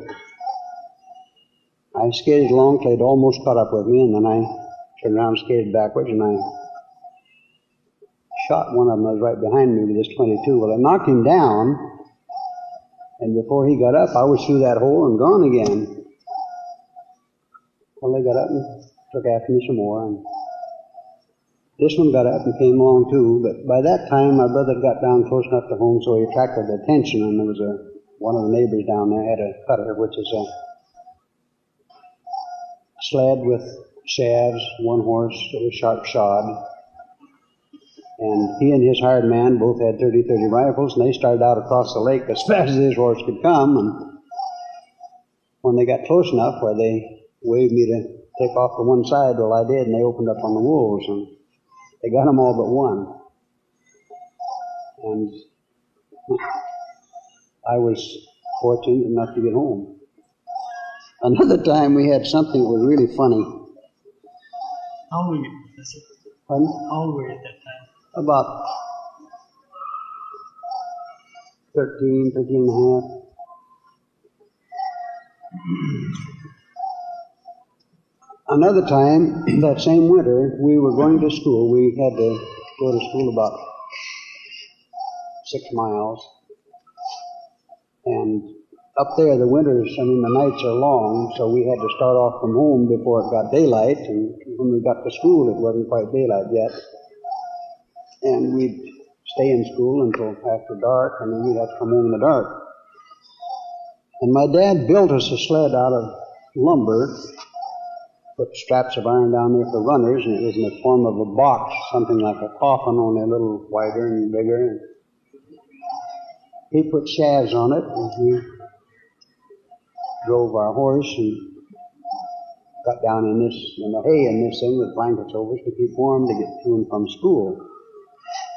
I skated along till they'd almost caught up with me, and then I turned around, skated backwards, and I shot one of them that was right behind me with this 22. Well, I knocked him down, and before he got up, I was through that hole and gone again. Well, they got up and took after me some more, and this one got up and came along too, but by that time my brother got down close enough to home so he attracted attention, and there was one of the neighbors down there had a cutter, which is a sled with shafts, one horse that was sharp shod, and he and his hired man both had 30-30 rifles, and they started out across the lake as fast as his horse could come, and when they got close enough where they waved me to take off to one side, well I did, and they opened up on the wolves, and they got them all but one. And I was fortunate enough to get home. Another time we had something that was really funny. How old were you? Pardon? How old were you at that time? About 13 and a half. Another time, that same winter, we were going to school. We had to go to school about 6 miles. And up there, the winters, the nights are long, so we had to start off from home before it got daylight. And when we got to school, it wasn't quite daylight yet. And we'd stay in school until after dark, and then we'd have to come home in the dark. And my dad built us a sled out of lumber, put straps of iron down there for runners, and it was in the form of a box, something like a coffin, only a little wider and bigger. He put shafts on it, and we drove our horse and got down in the hay in this thing with blankets over us to keep warm to get to and from school.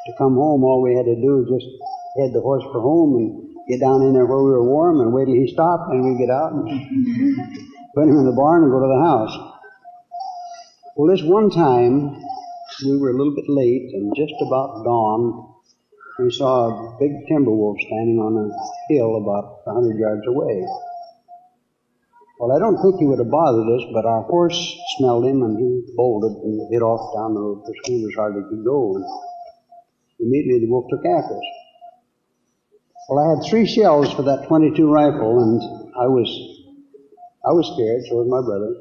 To come home, all we had to do was just head the horse for home and get down in there where we were warm and wait till he stopped, and we'd get out and put him in the barn and go to the house. Well, this one time, we were a little bit late, and just about dawn, we saw a big timber wolf standing on a hill about 100 yards away. Well, I don't think he would have bothered us, but our horse smelled him, and he bolted and hit off down the road for school as hard as he could go. And immediately the wolf took after us. Well, I had 3 shells for that 22 rifle, and I was scared, so was my brother.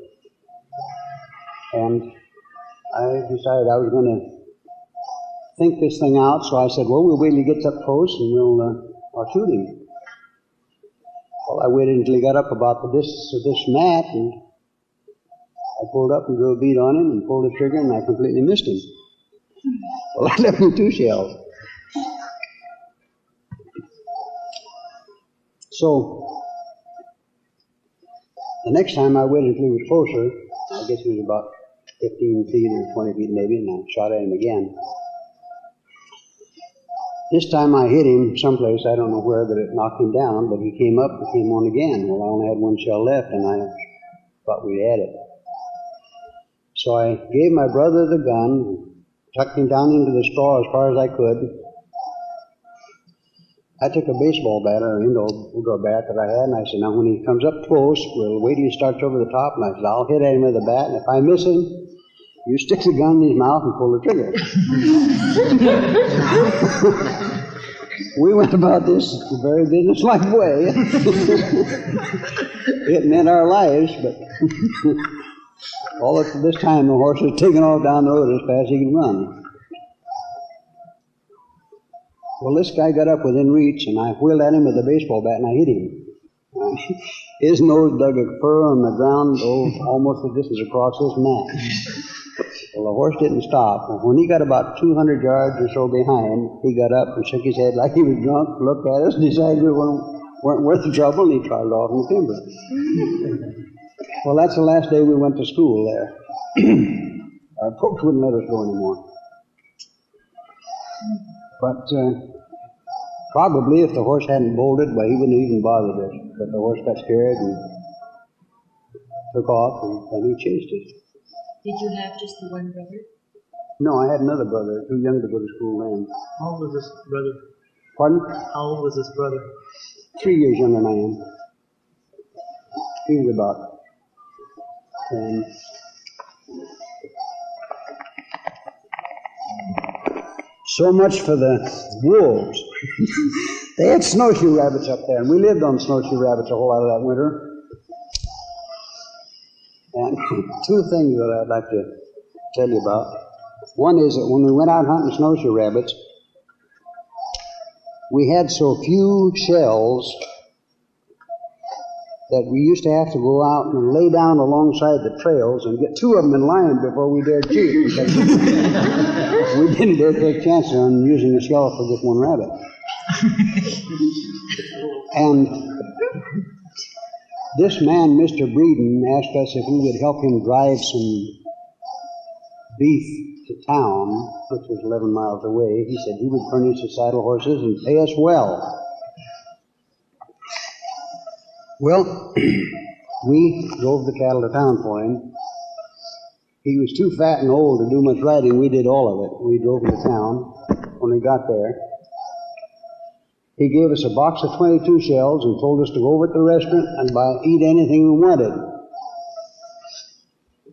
And I decided I was going to think this thing out, so I said, well, we'll wait till he gets up close and I'll shoot him. Well, I waited until he got up about the distance of this mat, and I pulled up and drew a bead on him and pulled the trigger, and I completely missed him. Well, I left him 2 shells. So, the next time I waited until he was closer, I guess he was about 15 feet or 20 feet maybe, and I shot at him again. This time I hit him someplace, I don't know where, but it knocked him down, but he came up and came on again. Well, I only had 1 shell left, and I thought we'd had it. So I gave my brother the gun, tucked him down into the straw as far as I could. I took a baseball bat, or indoor bat that I had, and I said, now when he comes up close, we'll wait till he starts over the top, and I said, I'll hit at him with the bat, and if I miss him, you stick the gun in his mouth and pull the trigger. We went about this a very businesslike way. It meant our lives, but all at this time the horse was taking off down the road as fast as he could run. Well, this guy got up within reach, and I wheeled at him with a baseball bat, and I hit him. His nose dug a fur on the ground almost the distance across this mat. Well, the horse didn't stop. When he got about 200 yards or so behind, he got up and shook his head like he was drunk, looked at us, decided we weren't worth the trouble, and he trotted off in the timber. Well, that's the last day we went to school there. Our folks wouldn't let us go anymore. But probably if the horse hadn't bolted, well, he wouldn't have even bothered us. But the horse got scared and took off, and he chased us. Did you have just the one brother? No, I had another brother, too young to go to school then. How old was this brother? Pardon? How old was this brother? 3 years younger than I am. He was about 10. So much for the wolves. They had snowshoe rabbits up there, and we lived on snowshoe rabbits a whole lot of that winter. And two things that I'd like to tell you about. One is that when we went out hunting snowshoe rabbits, we had so few shells that we used to have to go out and lay down alongside the trails and get two of them in line before we dared shoot. Because we didn't dare take chances on using a shell for just one rabbit. And this man, Mr. Breeden, asked us if we would help him drive some beef to town, which was 11 miles away. He said he would furnish the saddle horses and pay us well. Well, we drove the cattle to town for him. He was too fat and old to do much riding. We did all of it. We drove him to town. When we got there, he gave us a box of 22 shells and told us to go over to the restaurant and eat anything we wanted.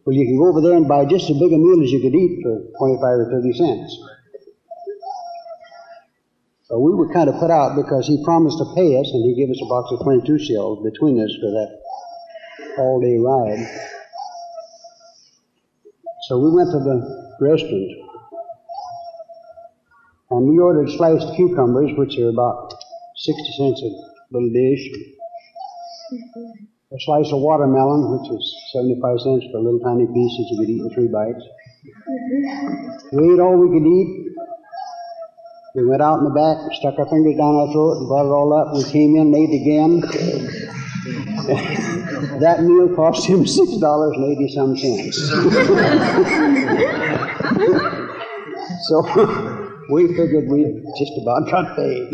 Well, you can go over there and buy just as big a meal as you could eat for 25 or 30 cents. So we were kind of put out because he promised to pay us, and he gave us a box of 22 shells between us for that all-day ride. So we went to the restaurant, and we ordered sliced cucumbers, which are about 60 cents a little dish. A slice of watermelon, which was 75 cents for a little tiny piece that you could eat in 3 bites. We ate all we could eat. We went out in the back, stuck our fingers down our throat and brought it all up. We came in and ate again. That meal cost him $6.80 cents. So we figured we just about got paid.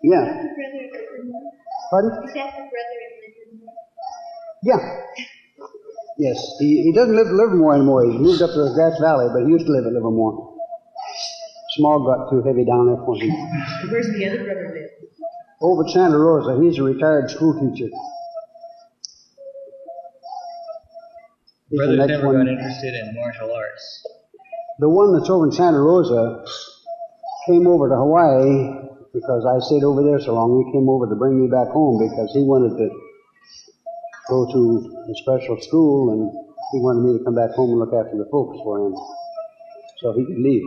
Yeah. Pardon? Is that the brother in Livermore? Yeah. Yes. He doesn't live in Livermore anymore. He's moved up to the Grass Valley, but he used to live at Livermore. Small got too heavy down there for him. Where's the other brother live? Over at Santa Rosa. He's a retired school teacher. Brother never got interested in martial arts. The one that's over in Santa Rosa came over to Hawaii because I stayed over there so long. He came over to bring me back home because he wanted to go to a special school, and he wanted me to come back home and look after the folks for him so he could leave.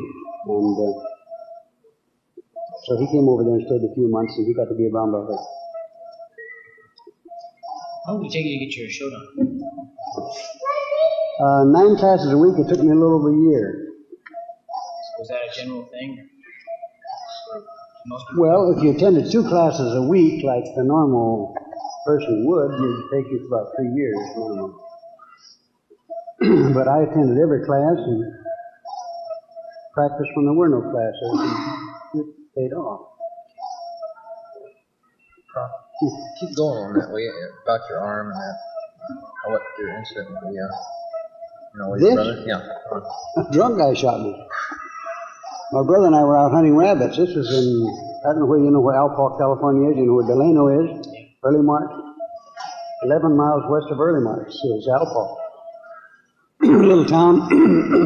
And so he came over there and stayed a few months, and he got to be around all that. How long did it take you to get your shodan? 9 classes a week. It took me a little over a year. So was that a general thing? For most people? Well, if you attended 2 classes a week like the normal person would, it'd take you about 3 years minimum. But I attended every class and practiced when there were no classes, and it paid off. Keep going on that way about your arm and that. What your incident with the, with your brother? Yeah. A drunk guy shot me. My brother and I were out hunting rabbits. This was in, I don't know where you know where Alport, California is. You know where Delano is? Early March. 11 miles west of Early March is Alport. Little town,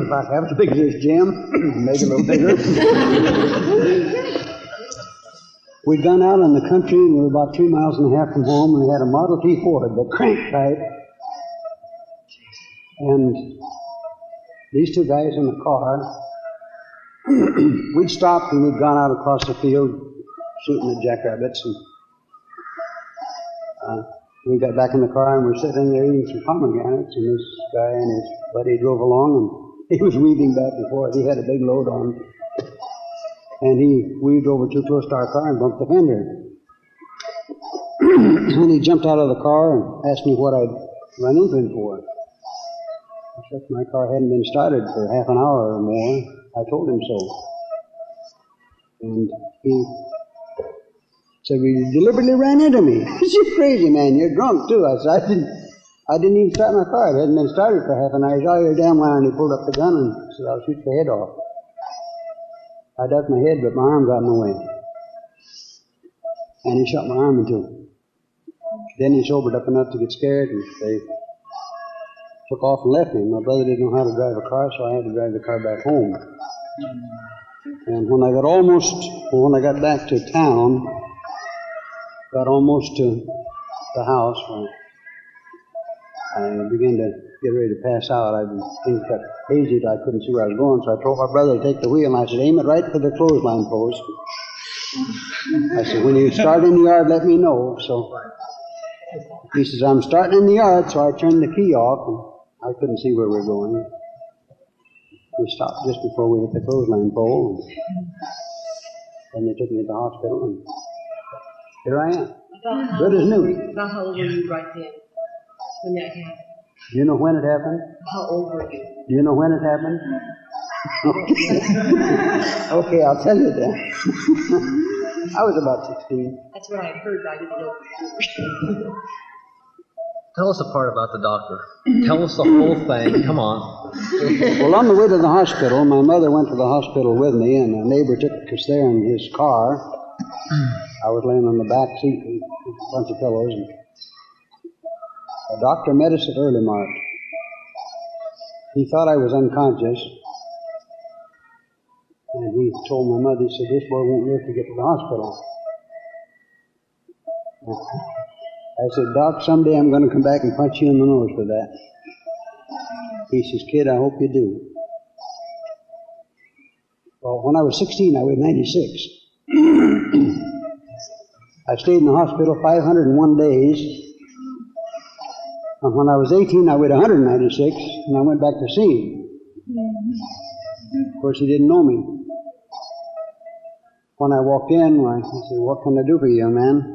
about half as big as this gym, maybe a little bigger. We'd gone out in the country, and we were about 3.5 miles from home, and we had a Model T Ford, the crank type. And these 2 guys in the car, we'd stopped and we'd gone out across the field shooting at jackrabbits. And we got back in the car and we're sitting there eating some pomegranates, and this guy and his buddy drove along, and he was weaving back and forth. He had a big load on, and he weaved over too close to our car and bumped the fender. And he jumped out of the car and asked me what I'd run into him for. I said my car hadn't been started for half an hour or more. I told him so. And he said, "We deliberately ran into me." "You're crazy, man. You're drunk, too." I said, I didn't even start my car. It hadn't been started for half an hour. He said, "Oh, you're damn lying." And he pulled up the gun and said, "I'll shoot your head off." I ducked my head, but my arm got in the way. And he shot my arm in two. Then he sobered up enough to get scared, and they took off and left me. My brother didn't know how to drive a car, so I had to drive the car back home. And when I got back to town, got almost to the house, I began to get ready to pass out. Things got hazy, I couldn't see where I was going, so I told my brother to take the wheel, and I said, aim it right for the clothesline post. I said, when you start in the yard, let me know. So he says, I'm starting in the yard, so I turned the key off, and I couldn't see where we were going. We stopped just before we hit the clothesline pole, and they took me to the hospital, and here I am. Good as new. About how old were you right then when that happened? Do you know when it happened? How old were you? Do you know when it happened? Okay, I'll tell you then. I was about 16. That's what I heard, but I didn't know for sure. Tell us a part about the doctor. Tell us the whole thing. Come on. Well, on the way to the hospital, my mother went to the hospital with me, and a neighbor took us there in his car. I was laying on the back seat with a bunch of pillows, and the doctor met us at early march. He thought I was unconscious, and he told my mother, he said, this boy won't live to get to the hospital. I said, Doc, someday I'm going to come back and punch you in the nose for that. He says, kid, I hope you do. Well, when I was 16, I weighed 96. I stayed in the hospital 501 days. And when I was 18, I weighed 196, and I went back to see him. Of course, he didn't know me. When I walked in, I said, what can I do for you, young man?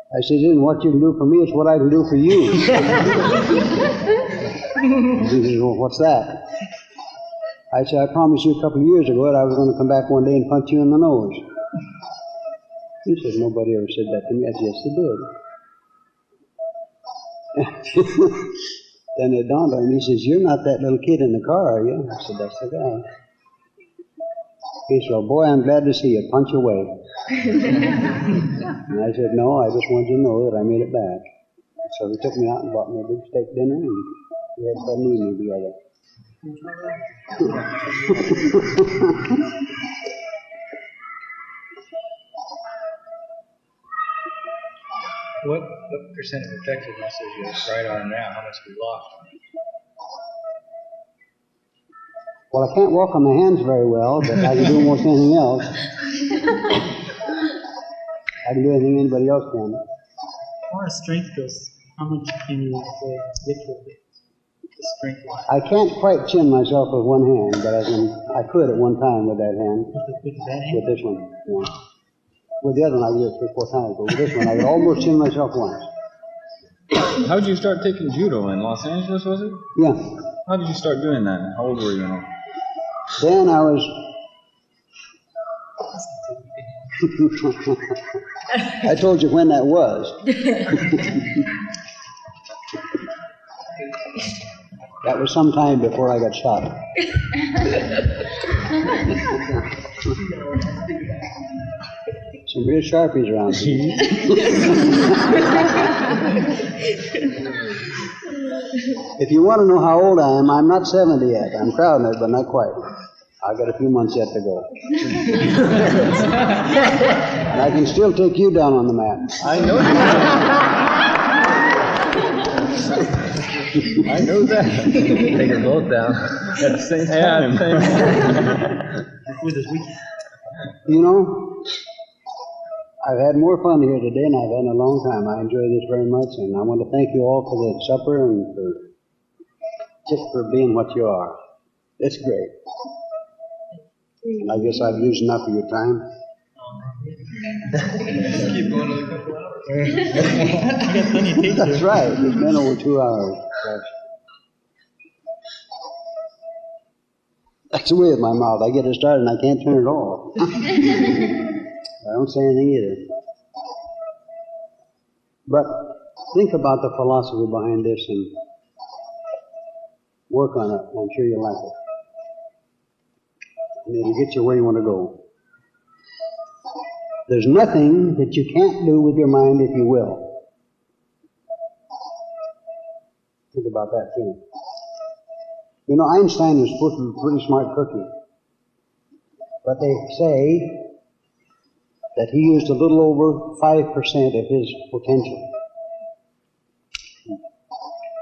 I said, isn't what you can do for me, it's what I can do for you. He said, well, what's that? I said, I promised you a couple of years ago that I was going to come back one day and punch you in the nose. He said, nobody ever said that to me. I said, yes, they did. Then it dawned on me, he says, you're not that little kid in the car, are you? I said, that's the guy. He said, well, boy, I'm glad to see you. Punch away. And I said, no, I just wanted you to know that I made it back. So he took me out and bought me a big steak dinner, and we had fun eating together. What percent of effectiveness is your right arm now? How much have you lost? Well, I can't walk on my hands very well, but I can do almost anything else. I can do anything anybody else can. As far as strength goes, how much can you get with it? The strength wise. I can't quite chin myself with one hand, but I could at one time with that hand. With that hand? With this one, yeah. With the other one, I could do it 3 or 4 times, but with this one, I could almost chin myself once. How did you start taking judo in Los Angeles, was it? Yeah. How did you start doing that? How old were you? Then I was... I told you when that was. That was some time before I got shot. Some real sharpies around here. If you want to know how old I am, I'm not 70 yet. I'm crowding it, but not quite. I've got a few months yet to go. And I can still take you down on the mat. I know that. I know that. Take her both down. At the same time. You know, I've had more fun here today than I've had in a long time. I enjoy this very much, and I want to thank you all for the supper and for being what you are. It's great. I guess I've used enough of your time. Keep going another couple hours. That's right. It's been over 2 hours. Gosh. That's the way with my mouth. I get it started and I can't turn it off. I don't say anything either. But think about the philosophy behind this and work on it. I'm sure you'll like it. And it'll get you where you want to go. There's nothing that you can't do with your mind if you will. Think about that too. You know, Einstein was supposed to be a pretty smart cookie. But they say that he used a little over 5% of his potential.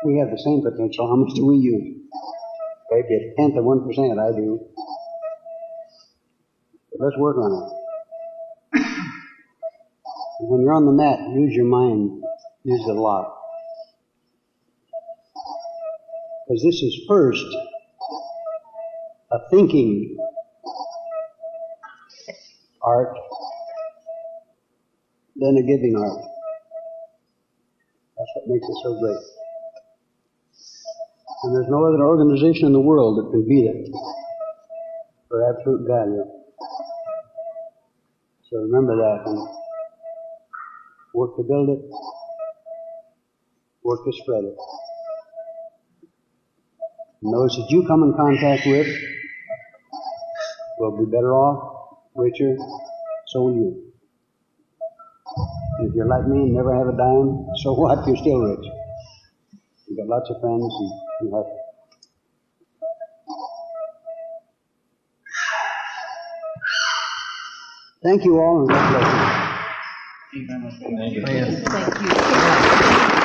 We have the same potential. How much do we use? Maybe a tenth of 1%, I do. But let's work on it. And when you're on the mat, use your mind. Use it a lot. Because this is first a thinking art, then a giving art. That's what makes it so great. And there's no other organization in the world that can beat it for absolute value. So remember that and work to build it, work to spread it. And those that you come in contact with will be better off, richer, so will you. If you're like me and never have a dime, so what? You're still rich. You've got lots of friends and you're happy. Thank you all and God bless you. Thank you very much. Thank you.